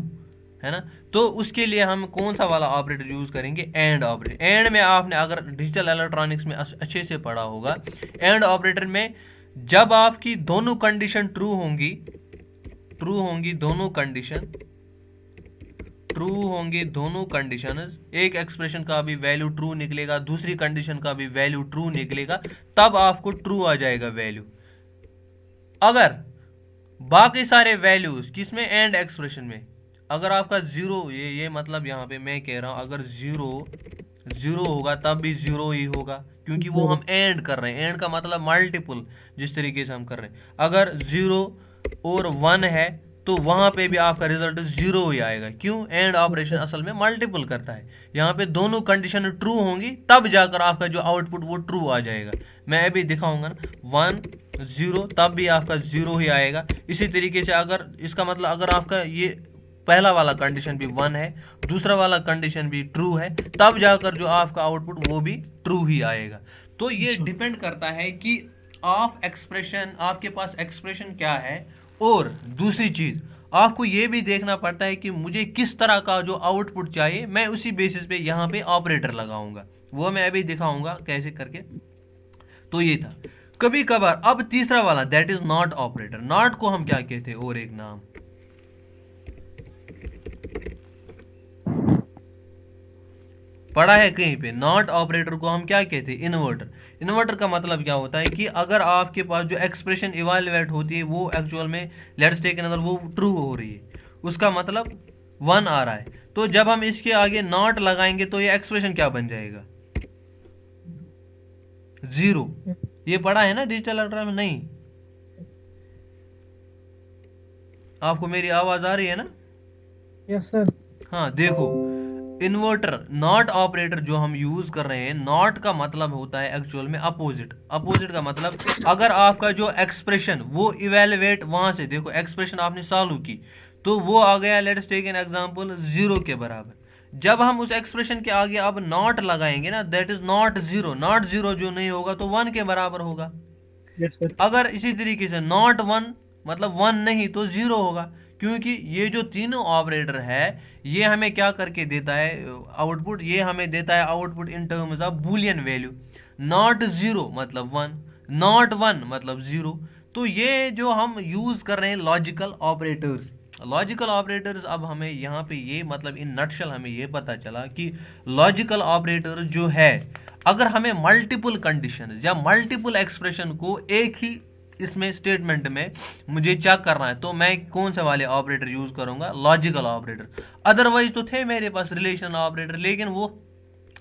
है ना। तो उसके लिए हम कौन सा वाला ऑपरेटर यूज करेंगे, एंड ऑपरेटर। एंड में आपने अगर डिजिटल इलेक्ट्रॉनिक्स में अच्छे से पढ़ा होगा, एंड ऑपरेटर में जब आपकी दोनों कंडीशन ट्रू होंगी दोनों कंडीशन ट्रू होंगे, दोनों कंडीशंस, एक एक्सप्रेशन का भी वैल्यू ट्रू निकलेगा, दूसरी कंडीशन का भी वैल्यू ट्रू निकलेगा, तब आपको ट्रू आ जाएगा वैल्यू। अगर बाकी सारे वैल्यूज किसमें, एंड एक्सप्रेशन में, अगर आपका 0, ये मतलब यहाँ पे मैं कह रहा हूँ अगर 0 0 होगा तब भी 0 ही होगा, क्योंकि वो हम एंड कर रहे हैं। एंड का मतलब मल्टीपल, जिस तरीके से हम कर रहे हैं। अगर 0 और 1 है तो वहां पे भी आपका रिजल्ट 0 ही आएगा। क्यों? एंड ऑपरेशन असल में मल्टीपल करता है। यहाँ पे दोनों कंडीशन ट्रू होंगी तब जाकर आपका जो आउटपुट वो ट्रू आ जाएगा। मैं अभी दिखाऊंगा ना, 1 0 तब भी आपका 0 ही आएगा। इसी तरीके से अगर इसका मतलब अगर आपका ये पहला वाला कंडीशन भी 1 है, दूसरा वाला कंडीशन भी ट्रू है, तब जाकर जो आपका आउटपुट वो भी ट्रू ही आएगा। तो ये डिपेंड करता है कि ऑफ एक्सप्रेशन, आपके पास एक्सप्रेशन क्या है। और दूसरी चीज आपको ये भी देखना पड़ता है कि मुझे किस तरह का जो आउटपुट चाहिए, मैं उसी बेसिस पे यहाँ पे ऑपरेटर लगाऊंगा। वो मैं अभी दिखाऊंगा कैसे करके। तो ये था कभी कभार। अब तीसरा वाला that is not operator. Not को हम क्या कहते हैं? और एक नाम पढ़ा है कहीं पे। नॉट ऑपरेटर को हम क्या कहते हैं? इन्वर्टर। इन्वर्टर का मतलब क्या होता है कि अगर आपके पास जो एक्सप्रेशन इवेलुएट होती है वो एक्चुअल में लेट्स टेक अनदर वो ट्रू हो रही है, उसका मतलब 1 आ रहा है, तो जब हम इसके आगे नॉट लगाएंगे तो ये एक्सप्रेशन क्या बन जाएगा? 0। ये पढ़ा है ना डिजिटल अल्ट्रा में? नहीं, आपको मेरी आवाज आ रही है ना? Yes sir. हाँ देखो, इन्वर्टर नॉट ऑपरेटर जो हम यूज कर रहे हैं, नॉट का मतलब होता है एक्चुअल में अपोजिट। अपोजिट का मतलब अगर आपका जो एक्सप्रेशन वो इवेलुएट वहां से, देखो एक्सप्रेशन आपने सॉल्व की तो वो आ गया लेट्स टेक एन एग्जांपल 0 के बराबर। जब हम उस एक्सप्रेशन के आगे अब नॉट लगाएंगे ना, दैट इज नॉट 0। नॉट 0 जो नहीं होगा तो 1 के बराबर होगा। Yes sir. अगर इसी तरीके से नॉट 1 मतलब 1 नहीं तो 0 होगा, क्योंकि ये जो तीनों ऑपरेटर है ये हमें क्या करके देता है आउटपुट? ये हमें देता है output in terms of Boolean value. Not 0 मतलब 1, नॉट 1 मतलब 0। तो ये जो हम यूज कर रहे हैं लॉजिकल ऑपरेटर्स। लॉजिकल ऑपरेटर्स, अब हमें यहाँ पे ये मतलब इन नटशल हमें ये पता चला कि लॉजिकल ऑपरेटर जो है, अगर हमें मल्टीपल कंडीशन या मल्टीपल एक्सप्रेशन को एक ही इसमें स्टेटमेंट में मुझे चेक करना है तो मैं कौन से वाले ऑपरेटर यूज करूंगा? Logical operator. अदरवाइज तो थे मेरे पास रिलेशनल ऑपरेटर, लेकिन वो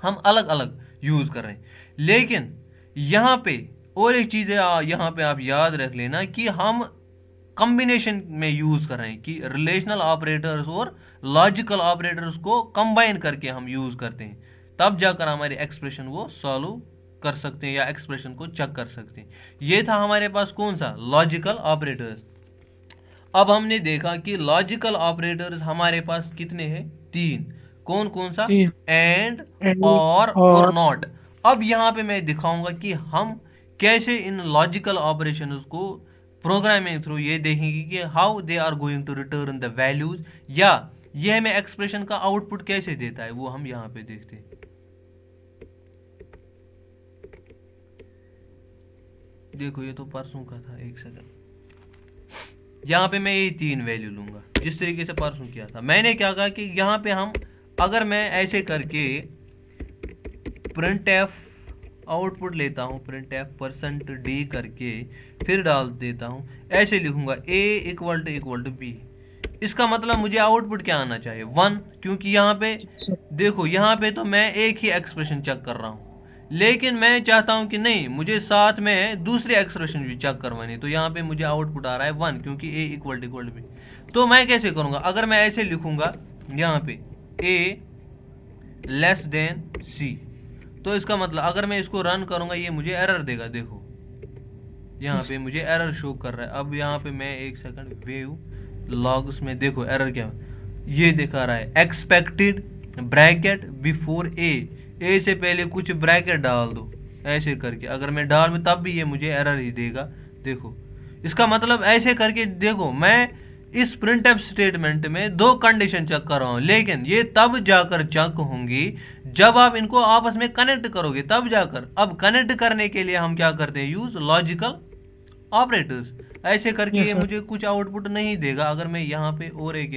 हम अलग अलग यूज कर रहे हैं। लेकिन यहाँ पे और एक चीज है, यहाँ पे आप याद रख लेना कि हम कॉम्बिनेशन में यूज कर रहे हैं कि रिलेशनल ऑपरेटर्स और लॉजिकल ऑपरेटर्स को कंबाइन करके हम यूज करते हैं, तब जाकर हमारे एक्सप्रेशन वो सॉल्व कर सकते हैं या एक्सप्रेशन को चेक कर सकते हैं। ये था हमारे पास कौन सा? Logical operators. अब हमने देखा कि लॉजिकल ऑपरेटर्स हमारे पास कितने हैं? 3। कौन कौन सा? 3। एंड, एंड और और नॉट। अब यहाँ पे मैं दिखाऊंगा कि हम कैसे इन लॉजिकल ऑपरेशंस को प्रोग्रामिंग थ्रू ये देखेंगे कि how they are going to return the values, या ये हमें एक्सप्रेशन का आउटपुट कैसे देता है वो हम यहाँ पे देखते हैं। देखो ये तो परसों का था, एक सेकंड। यहाँ पे मैं ये 3 वैल्यू लूंगा जिस तरीके से परसों किया था। मैंने क्या कहा कि यहाँ पे हम, अगर मैं ऐसे करके प्रिंट एफ आउटपुट लेता हूँ, प्रिंट एफ %d करके फिर डाल देता हूँ, ऐसे लिखूंगा a इक्वल टू b, इसका मतलब मुझे आउटपुट क्या आना चाहिए? 1। क्योंकि यहाँ पे देखो, यहाँ पे तो मैं एक ही एक्सप्रेशन चेक कर रहा हूँ, लेकिन मैं चाहता हूँ कि नहीं, मुझे साथ में दूसरी एक्सप्रेशन भी चेक करवानी, तो यहाँ पे मुझे आउटपुट आ रहा है 1 क्योंकि a इक्वल टू b। तो मैं कैसे करूँगा? अगर मैं ऐसे लिखूंगा यहाँ पे a लेस देन c, तो इसका मतलब अगर मैं इसको रन करूंगा ये मुझे एरर देगा। देखो यहाँ पे मुझे एरर शो कर रहा है। अब यहाँ पे मैं एक सेकंड वेव लॉग्स में देखो एरर क्या ये दिखा रहा है, एक्सपेक्टेड ब्रैकेट बिफोर ए से पहले कुछ ब्रैकेट डाल दो, ऐसे करके अगर मैं डाल में तब भी ये मुझे एरर ही देगा। देखो इसका मतलब ऐसे करके देखो, मैं इस प्रिंटफ स्टेटमेंट में 2 कंडीशन चेक कर रहा हूं, लेकिन ये तब जाकर चेक होंगी जब आप इनको आपस में कनेक्ट करोगे, तब जाकर। अब कनेक्ट करने के लिए हम क्या करते हैं? Use logical operators. ऐसे करके ये मुझे कुछ आउटपुट नहीं देगा। अगर मैं यहाँ पे और एक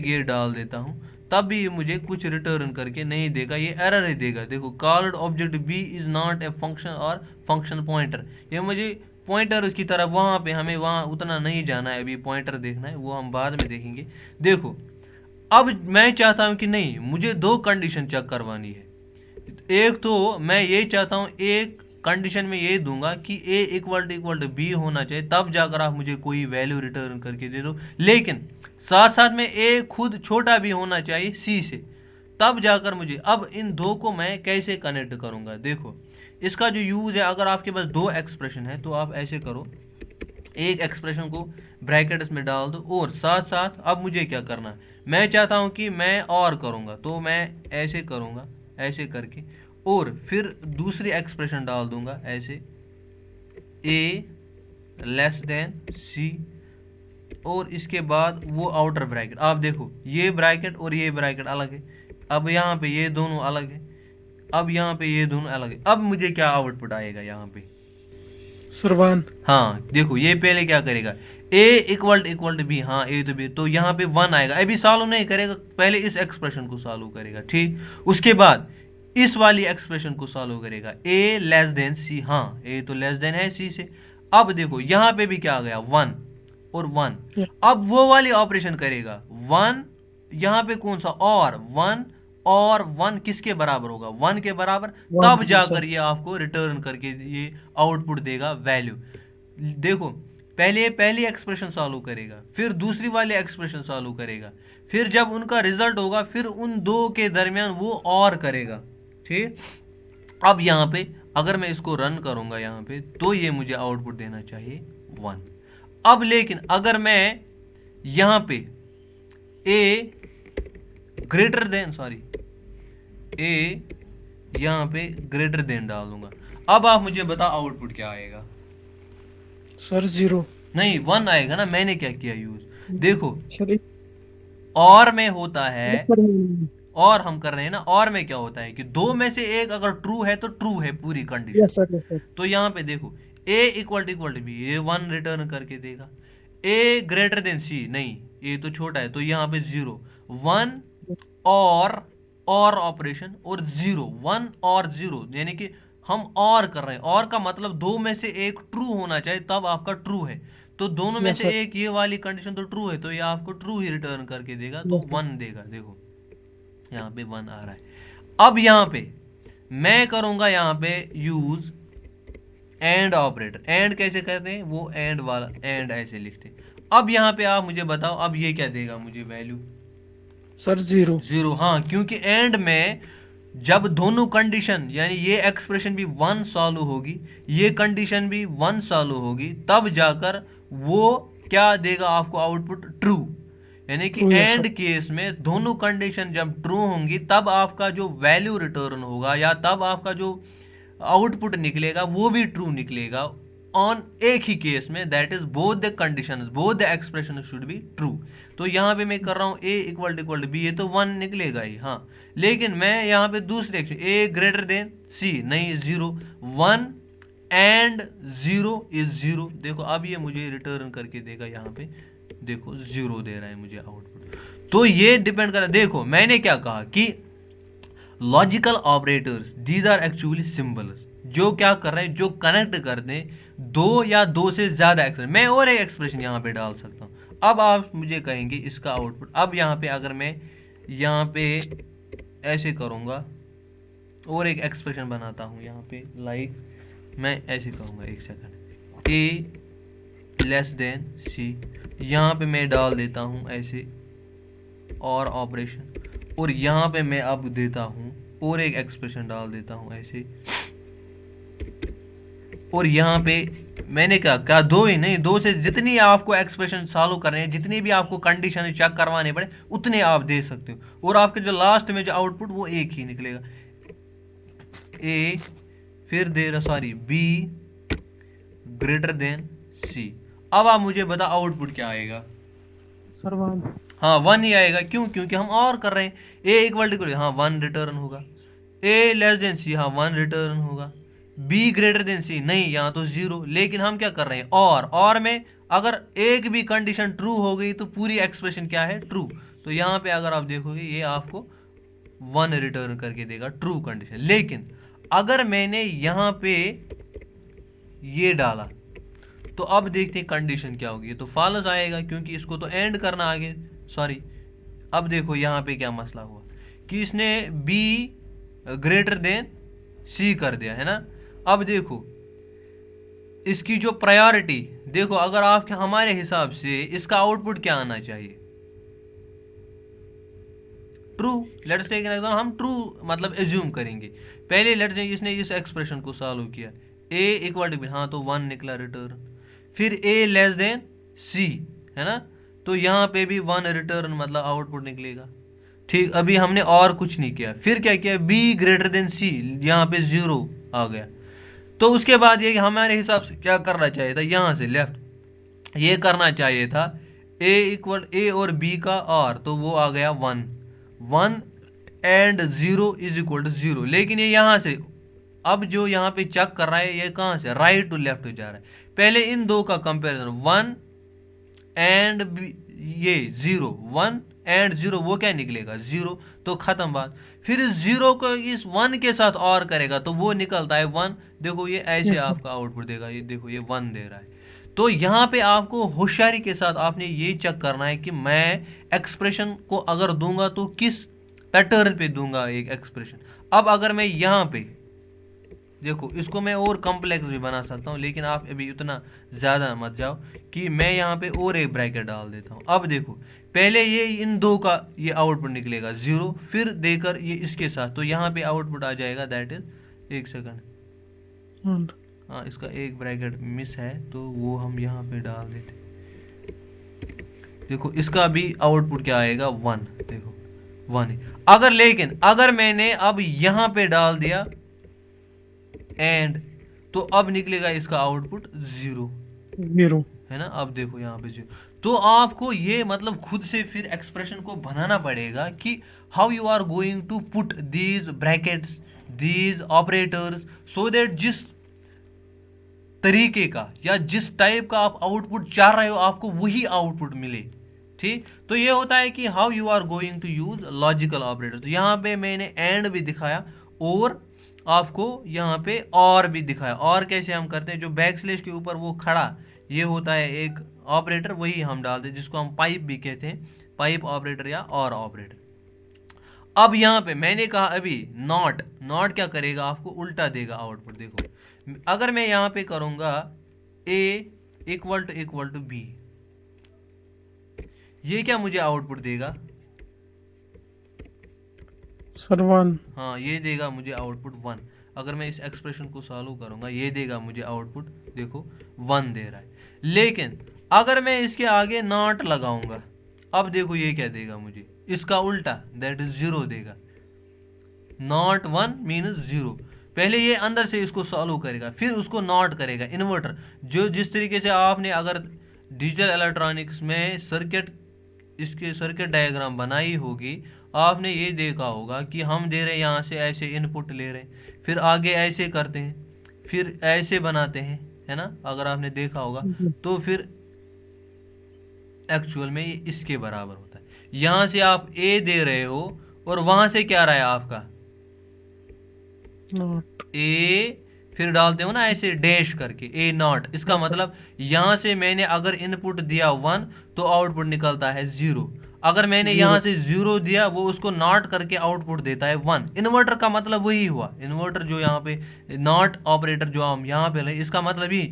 गेट डाल देता हूँ तब भी ये मुझे कुछ रिटर्न करके नहीं देगा, ये एरर ही देगा। देखो called object b is not a function और फंक्शन पॉइंटर, ये मुझे पॉइंटर उसकी तरफ, वहां पे हमें वहां उतना नहीं जाना है, अभी पॉइंटर देखना है, वो हम बाद में देखेंगे। देखो अब मैं चाहता हूं कि नहीं, मुझे 2 कंडीशन चेक करवानी है। एक तो मैं ये चाहता हूँ, एक कंडीशन में ये दूंगा कि ए इक्वल टू बी होना चाहिए, तब जाकर आप मुझे कोई वैल्यू रिटर्न करके दे दो। लेकिन साथ साथ में ए खुद छोटा भी होना चाहिए सी से, तब जाकर मुझे। अब इन दो को मैं कैसे कनेक्ट करूंगा, देखो इसका जो यूज है, अगर आपके पास दो एक्सप्रेशन है तो आप ऐसे करो, एक एक्सप्रेशन को ब्रैकेट्स में डाल दो, और साथ साथ अब मुझे क्या करना है, मैं चाहता हूं कि मैं और करूंगा, तो मैं ऐसे करूंगा, ऐसे करके, और फिर दूसरी एक्सप्रेशन डाल दूंगा ऐसे, ए लेस देन सी, और इसके बाद वो आउटर ब्रैकेट। आप देखो ये ब्रैकेट और ये ब्रैकेट अलग है, अब यहाँ पे ये दोनों अलग है, अब यहाँ पे ये दोनों अलग है। अब मुझे क्या आउटपुट आएगा यहाँ पे, सर 1। हाँ देखो ये पहले क्या करेगा, ए इक्वल टू बी, हाँ ए तो बी, तो यहाँ पे 1 आएगा, अभी सॉल्व नहीं करेगा, पहले इस एक्सप्रेशन को सॉल्व करेगा, ठीक। उसके बाद इस वाली एक्सप्रेशन को सॉल्व करेगा, ए लेस देन सी, हाँ ए तो लेस देन है सी से। अब देखो यहाँ पे भी क्या आ गया, 1 और 1, अब वो वाली ऑपरेशन करेगा, 1 यहाँ पे कौन सा, और 1, और 1 किसके बराबर होगा, 1 के बराबर, तब जाकर ये आपको रिटर्न करके ये आउटपुट देगा वैल्यू। देखो पहले पहली एक्सप्रेशन सॉल्व करेगा, फिर दूसरी वाली एक्सप्रेशन सॉल्व करेगा, फिर जब उनका रिजल्ट होगा फिर उन दो के दरमियान वो और करेगा, ठीक। अब यहाँ पे अगर मैं इसको रन करूंगा यहाँ पे, तो ये मुझे आउटपुट देना चाहिए 1। अब लेकिन अगर मैं यहाँ पे ए ग्रेटर देन, सॉरी ए यहाँ पे ग्रेटर देन डाल दूंगा, अब आप मुझे बताओ आउटपुट क्या आएगा। सर 0। नहीं 1 आएगा ना, मैंने क्या किया यूज, देखो सर और में होता है, सर और हम कर रहे हैं ना, और में क्या होता है कि दो में से एक अगर ट्रू है तो ट्रू है पूरी कंडीशन। Yes sir. तो यहाँ पे देखो ए इक्वल टू बी, ये 1 रिटर्न करके देगा, ए ग्रेटर देन सी, नहीं ए तो छोटा है, तो यहाँ पे 0, 1 और ऑपरेशन, और 0, 1 और 0, यानी कि हम और कर रहे हैं, और का मतलब दो में से एक ट्रू होना चाहिए तब आपका ट्रू है, तो दोनों में Yes, से sir. एक ये वाली कंडीशन तो ट्रू है, तो ये आपको ट्रू ही रिटर्न करके देगा, तो Yes, sir. 1 देगा। देखो यहाँ पे 1 आ रहा है। अब यहाँ पे मैं करूंगा यहाँ पे यूज एंड ऑपरेटर। एंड कैसे करते हैं, वो एंड वाला एंड ऐसे लिखते हैं। अब यहाँ पे आप मुझे बताओ, अब ये क्या देगा मुझे वैल्यू, सर 0। 0, हाँ, क्योंकि एंड में जब दोनों कंडीशन, यानी ये एक्सप्रेशन भी 1 सॉल्व होगी, ये कंडीशन भी 1 सॉल्व होगी, तब जाकर वो क्या देगा आपको आउटपुट, ट्रू। यानी कि True, yes, and sir. Case में दोनों कंडीशन जब ट्रू होंगी तब आपका जो वैल्यू रिटर्न होगा, या तब आपका जो आउटपुट निकलेगा वो भी ट्रू निकलेगा, ऑन एक ही केस में, that is both the condition, both the expression should be true. तो यहाँ पे मैं कर रहा हूँ ए इक्वल टू बी, ये तो 1 निकलेगा ही, हाँ, लेकिन मैं यहाँ पे दूसरे एक्शन ए ग्रेटर देन सी, नहीं 0, 1 एंड 0 इज 0। देखो अब ये मुझे रिटर्न करके देगा, यहाँ पे देखो 0 दे रहा है मुझे आउटपुट। तो ये डिपेंड कर रहा है, देखो मैंने क्या कहा कि logical operators these are actually symbols, जो क्या कर रहे हैं, जो कनेक्ट करते हैं दो या दो से ज्यादा एक्सप्रेशन। मैं और एक एक्सप्रेशन यहाँ पे डाल सकता हूँ। अब आप मुझे कहेंगे इसका आउटपुट, अब यहाँ पे अगर मैं यहाँ पे ऐसे करूँगा और एक एक्सप्रेशन बनाता हूँ यहाँ पे, लाइक मैं ऐसे कहूँगा, एक सेकंड, ए लेस देन सी, यहाँ पे मैं डाल देता हूँ ऐसे और ऑपरेशन, और यहाँ पे मैं अब देता हूँ और एक एक्सप्रेशन डाल देता हूँ ऐसे, और यहाँ पे मैंने क्या दो ही नहीं, दो से जितनी आपको एक्सप्रेशन सॉल्व करने हैं, जितनी भी आपको कंडीशन चेक करवाने पड़े उतने आप दे सकते हो, और आपके जो लास्ट में जो आउटपुट वो एक ही निकलेगा, ए फिर दे रहा, सॉरी बी ग्रेटर देन सी। अब आप मुझे बता आउटपुट क्या आएगा, सर 1। हाँ 1 ही आएगा, क्यों, क्योंकि हम और कर रहे हैं, ए इक्वल टू, हाँ 1 रिटर्न होगा, ए लेस देन सी, हाँ 1 रिटर्न होगा, बी ग्रेटर देन सी, नहीं यहाँ तो 0, लेकिन हम क्या कर रहे हैं, और में अगर एक भी कंडीशन ट्रू हो गई तो पूरी एक्सप्रेशन क्या है, ट्रू। तो यहाँ पे अगर आप देखोगे ये आपको 1 रिटर्न करके देगा, ट्रू कंडीशन। लेकिन अगर मैंने यहाँ पे ये डाला तो अब देखते हैं कंडीशन क्या होगी, तो फॉल्स आएगा क्योंकि इसको तो एंड करना आगे, सॉरी। अब देखो यहाँ पे क्या मसला हुआ कि इसने बी ग्रेटर देन सी कर दिया है ना। अब देखो इसकी जो प्रायोरिटी, देखो अगर आप हमारे हिसाब से इसका आउटपुट क्या आना चाहिए, true. Let's take an example, हम ट्रू मतलब एज्यूम करेंगे। पहले लेट्स से इसने इस एक्सप्रेशन को सॉल्व किया, ए इक्वल टू बी, हाँ तो 1 निकला रिटर्न। फिर ए लेस देन सी है ना, तो यहाँ पे भी 1 रिटर्न मतलब आउटपुट निकलेगा। ठीक, अभी हमने और कुछ नहीं किया। फिर क्या किया, बी ग्रेटर देन सी, यहाँ पे 0 आ गया। तो उसके बाद ये हमारे हिसाब से क्या करना चाहिए था, यहाँ से लेफ्ट ये करना चाहिए था ए इक्वल ए और बी का आर, तो वो आ गया 1 1 एंड 0 इज इक्वल टू 0। लेकिन ये यहाँ से अब जो यहाँ पे चेक कर रहा है, ये कहाँ से राइट टू लेफ्ट जा रहा है। पहले इन दो का कंपैरिजन 1 एंड ये 0, 1 एंड 0 वो क्या निकलेगा 0, तो खत्म बात। फिर इस 0 को इस 1 के साथ और करेगा तो वो निकलता है 1। देखो ये ऐसे Yes, sir. आपका आउटपुट देगा, ये देखो ये 1 दे रहा है। तो यहाँ पे आपको होशियारी के साथ आपने ये चेक करना है कि मैं एक्सप्रेशन को अगर दूंगा तो किस पैटर्न पे दूंगा एक एक्सप्रेशन। अब अगर मैं यहाँ पे देखो, इसको मैं और कॉम्प्लेक्स भी बना सकता हूँ, लेकिन आप अभी उतना ज़्यादा मत जाओ कि मैं यहाँ पे और एक ब्रैकेट डाल देता हूँ। अब देखो पहले ये इन दो का ये आउटपुट निकलेगा 0, फिर देकर ये इसके साथ, तो यहाँ पे आउटपुट आ जाएगा दैट इज, एक सेकंड, And हाँ इसका एक ब्रैकेट मिस है तो वो हम यहाँ पे डाल देते। देखो इसका भी आउटपुट क्या आएगा 1, देखो 1 है। अगर लेकिन अगर मैंने अब यहाँ पे डाल दिया एंड, तो अब निकलेगा इसका आउटपुट 0 0. है ना। अब देखो यहाँ पे 0, तो आपको ये मतलब खुद से फिर एक्सप्रेशन को बनाना पड़ेगा कि how you are going to put these brackets, these operators, so that जिस तरीके का या जिस टाइप का आप आउटपुट चाह रहे हो आपको वही आउटपुट मिले। ठीक, तो ये होता है कि how you are going to use logical operator. तो यहाँ पे मैंने एंड भी दिखाया और आपको यहाँ पे और भी दिखाया। और कैसे हम करते हैं, जो बैक स्लैश के ऊपर वो खड़ा ये होता है एक ऑपरेटर, वही हम डालते हैं जिसको हम पाइप भी कहते हैं, पाइप ऑपरेटर या और ऑपरेटर। अब यहाँ पे मैंने कहा अभी नॉट, नॉट क्या करेगा आपको उल्टा देगा आउटपुट। देखो अगर मैं यहाँ पे करूँगा ए इक्वल टू बी, ये क्या मुझे आउटपुट देगा, Sir 1. हाँ ये देगा मुझे आउटपुट 1। अगर मैं इस एक्सप्रेशन को सॉल्व करूंगा ये देगा मुझे आउटपुट, देखो 1 दे रहा है। लेकिन अगर मैं इसके आगे नॉट लगाऊंगा, अब देखो ये क्या देगा मुझे, इसका उल्टा दैट इज 0 देगा। Not 1 means 0। पहले ये अंदर से इसको सॉल्व करेगा, फिर उसको नॉट करेगा इन्वर्टर। जो जिस तरीके से आपने अगर डिजिटल इलेक्ट्रॉनिक्स में सर्किट, इसके सर्किट डायग्राम बनाई होगी, आपने ये देखा होगा कि हम दे रहे हैं यहाँ से ऐसे इनपुट ले रहे हैं, फिर आगे ऐसे करते हैं, फिर ऐसे बनाते हैं, है ना। अगर आपने देखा होगा तो फिर एक्चुअल में ये इसके बराबर होता है। यहाँ से आप ए दे रहे हो और वहाँ से क्या रहा है आपका Not. ए, फिर डालते हो ना ऐसे डैश करके ए नॉट। इसका मतलब यहाँ से मैंने अगर इनपुट दिया 1 तो आउटपुट निकलता है 0। अगर मैंने यहाँ से 0 दिया वो उसको नॉट करके आउटपुट देता है 1। इन्वर्टर का मतलब वही हुआ, इन्वर्टर जो यहाँ पे नॉट ऑपरेटर जो हम यहाँ पे ले, इसका मतलब ही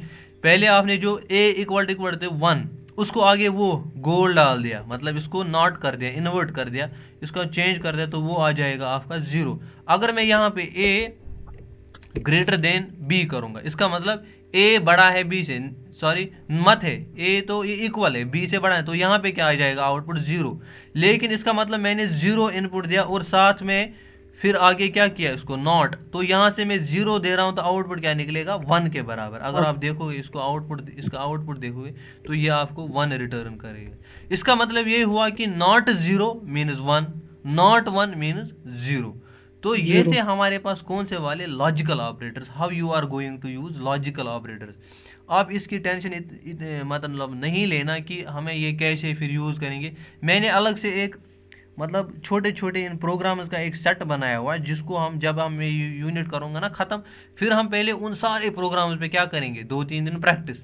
पहले आपने जो ए इक्वल टू 1 उसको आगे वो गोल डाल दिया, मतलब इसको नॉट कर दिया, इन्वर्ट कर दिया, इसको चेंज कर दिया, तो वो आ जाएगा आपका 0। अगर मैं यहाँ पे ए ग्रेटर देन बी करूंगा, इसका मतलब ए बड़ा है बी से, सॉरी मत है, ए तो ये इक्वल है बी से बड़ा है, तो यहाँ पे क्या आ जाएगा आउटपुट 0। लेकिन इसका मतलब मैंने 0 इनपुट दिया और साथ में फिर आगे क्या किया इसको नॉट, तो यहाँ से मैं 0 दे रहा हूँ तो आउटपुट क्या निकलेगा 1 के बराबर। अगर आप देखोगे इसको आउटपुट, इसका आउटपुट देखोगे तो ये आपको 1 रिटर्न करेगा। इसका मतलब ये हुआ कि नॉट 0 मीन्स 1, नॉट 1 मीन्स 0। तो ये थे हमारे पास कौन से वाले logical operators, how you are going to use logical operators. आप इसकी टेंशन मतलब नहीं लेना कि हमें ये कैसे फिर यूज़ करेंगे। मैंने अलग से एक मतलब छोटे छोटे इन प्रोग्राम्स का एक सेट बनाया हुआ है, जिसको हम जब हम यूनिट करूँगा ना ख़त्म, फिर हम पहले उन सारे प्रोग्राम्स पे क्या करेंगे 2-3 दिन प्रैक्टिस,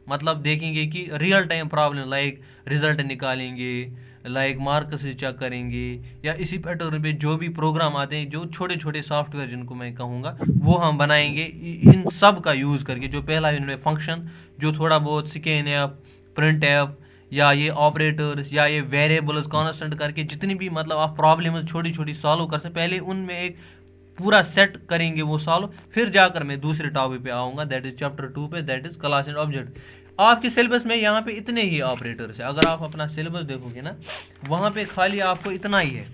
मतलब देखेंगे कि real time problem like result निकालेंगे, लाइक मार्कस चेक करेंगे, या इसी पैटर्न पे जो भी प्रोग्राम आते हैं, जो छोटे छोटे सॉफ्टवेयर जिनको मैं कहूँगा, वो हम बनाएंगे इन सब का यूज़ करके। जो पहला इनमें फंक्शन, जो थोड़ा बहुत स्कैन ऐप, प्रिंट ऐप, या ये ऑपरेटर्स, या ये वेरिएबल्स कांस्टेंट करके जितनी भी मतलब आप प्रॉब्लम्स छोटी छोटी सॉल्व कर सकते, पहले उनमें एक पूरा सेट करेंगे वो सॉल्व, फिर जाकर मैं दूसरे टॉपिक पे आऊँगा, दैट इज़ चैप्टर 2 पे, that is class and object. आपके सिलेबस में यहाँ पे इतने ही ऑपरेटर्स है। अगर आप अपना सिलेबस देखोगे ना, वहाँ पे खाली आपको इतना ही है: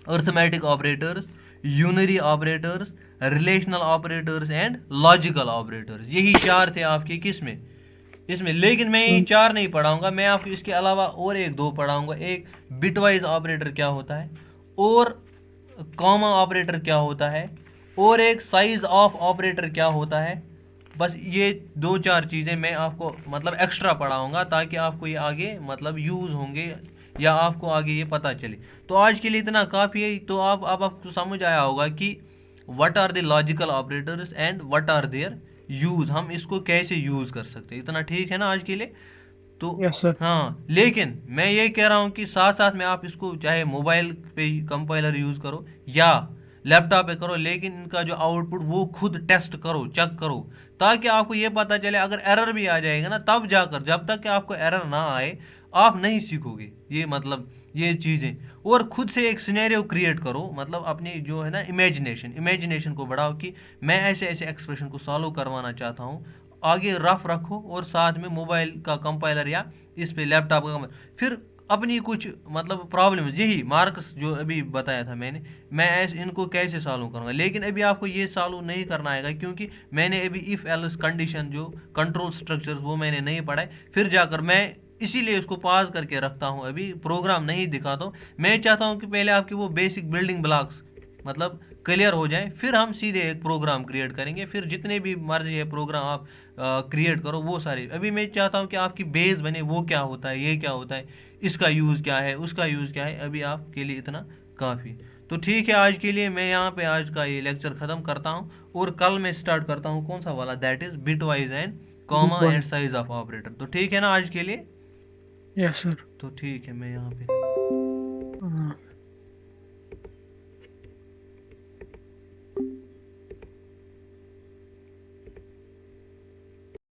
arithmetic operators, unary operators, relational operators and logical operators. यही चार थे आपके किसमें, इसमें। लेकिन मैं ये सर चार नहीं पढ़ाऊंगा, मैं आपको इसके अलावा और एक दो पढ़ाऊंगा। एक बिटवाइज ऑपरेटर क्या होता है, और कॉमा ऑपरेटर क्या होता है, और एक साइज ऑफ ऑपरेटर क्या होता है। बस ये दो चार चीज़ें मैं आपको मतलब एक्स्ट्रा पढ़ाऊंगा, ताकि आपको ये आगे मतलब यूज़ होंगे, या आपको आगे ये पता चले। तो आज के लिए इतना काफ़ी है। तो आप अब आपको समझ आया होगा कि what are the logical operators and what are their uses, हम इसको कैसे यूज़ कर सकते हैं। इतना ठीक है ना आज के लिए? तो यस सर हाँ, लेकिन मैं ये कह रहा हूँ कि साथ साथ में आप इसको चाहे मोबाइल पे कंपाइलर यूज़ करो या लैपटॉप पे करो, लेकिन इनका जो आउटपुट वो खुद टेस्ट करो, चेक करो, ताकि आपको ये पता चले। अगर एरर भी आ जाएगा ना, तब जाकर, जब तक कि आपको एरर ना आए आप नहीं सीखोगे ये मतलब ये चीज़ें। और खुद से एक सिनेरियो क्रिएट करो, मतलब अपनी जो है ना इमेजिनेशन को बढ़ाओ कि मैं ऐसे ऐसे एक्सप्रेशन को सॉल्व करवाना चाहता हूँ। आगे रफ रखो, और साथ में मोबाइल का कंपाइलर या इस पे लैपटॉप का कंपाइलर, फिर अपनी कुछ मतलब प्रॉब्लम, यही मार्क्स जो अभी बताया था मैंने, मैं ऐसे इनको कैसे सॉल्व करूँगा। लेकिन अभी आपको ये सॉल्व नहीं करना आएगा, क्योंकि मैंने अभी इफ़ एल्स कंडीशन जो कंट्रोल स्ट्रक्चर्स वो मैंने नहीं पढ़ाए। फिर जाकर मैं इसीलिए इसको पास करके रखता हूँ, अभी प्रोग्राम नहीं दिखाता हूँ। मैं चाहता हूँ कि पहले आपके वो बेसिक बिल्डिंग ब्लॉक्स मतलब क्लियर हो जाए, फिर हम सीधे एक प्रोग्राम क्रिएट करेंगे। फिर जितने भी मर्जी है प्रोग्राम आप क्रिएट करो, वो सारे। अभी मैं चाहता हूँ कि आपकी बेस बने, वो क्या होता है, ये क्या होता है, इसका यूज़ क्या है, उसका यूज़ क्या है। अभी आपके लिए इतना काफ़ी। तो ठीक है, आज के लिए मैं यहाँ पे आज का ये लेक्चर ख़त्म करता हूँ, और कल मैं स्टार्ट करता हूँ कौन सा वाला, that is bit wise and comma and bitwise size of operator. तो ठीक है ना आज के लिए? यस सर तो ठीक है, मैं यहाँ पे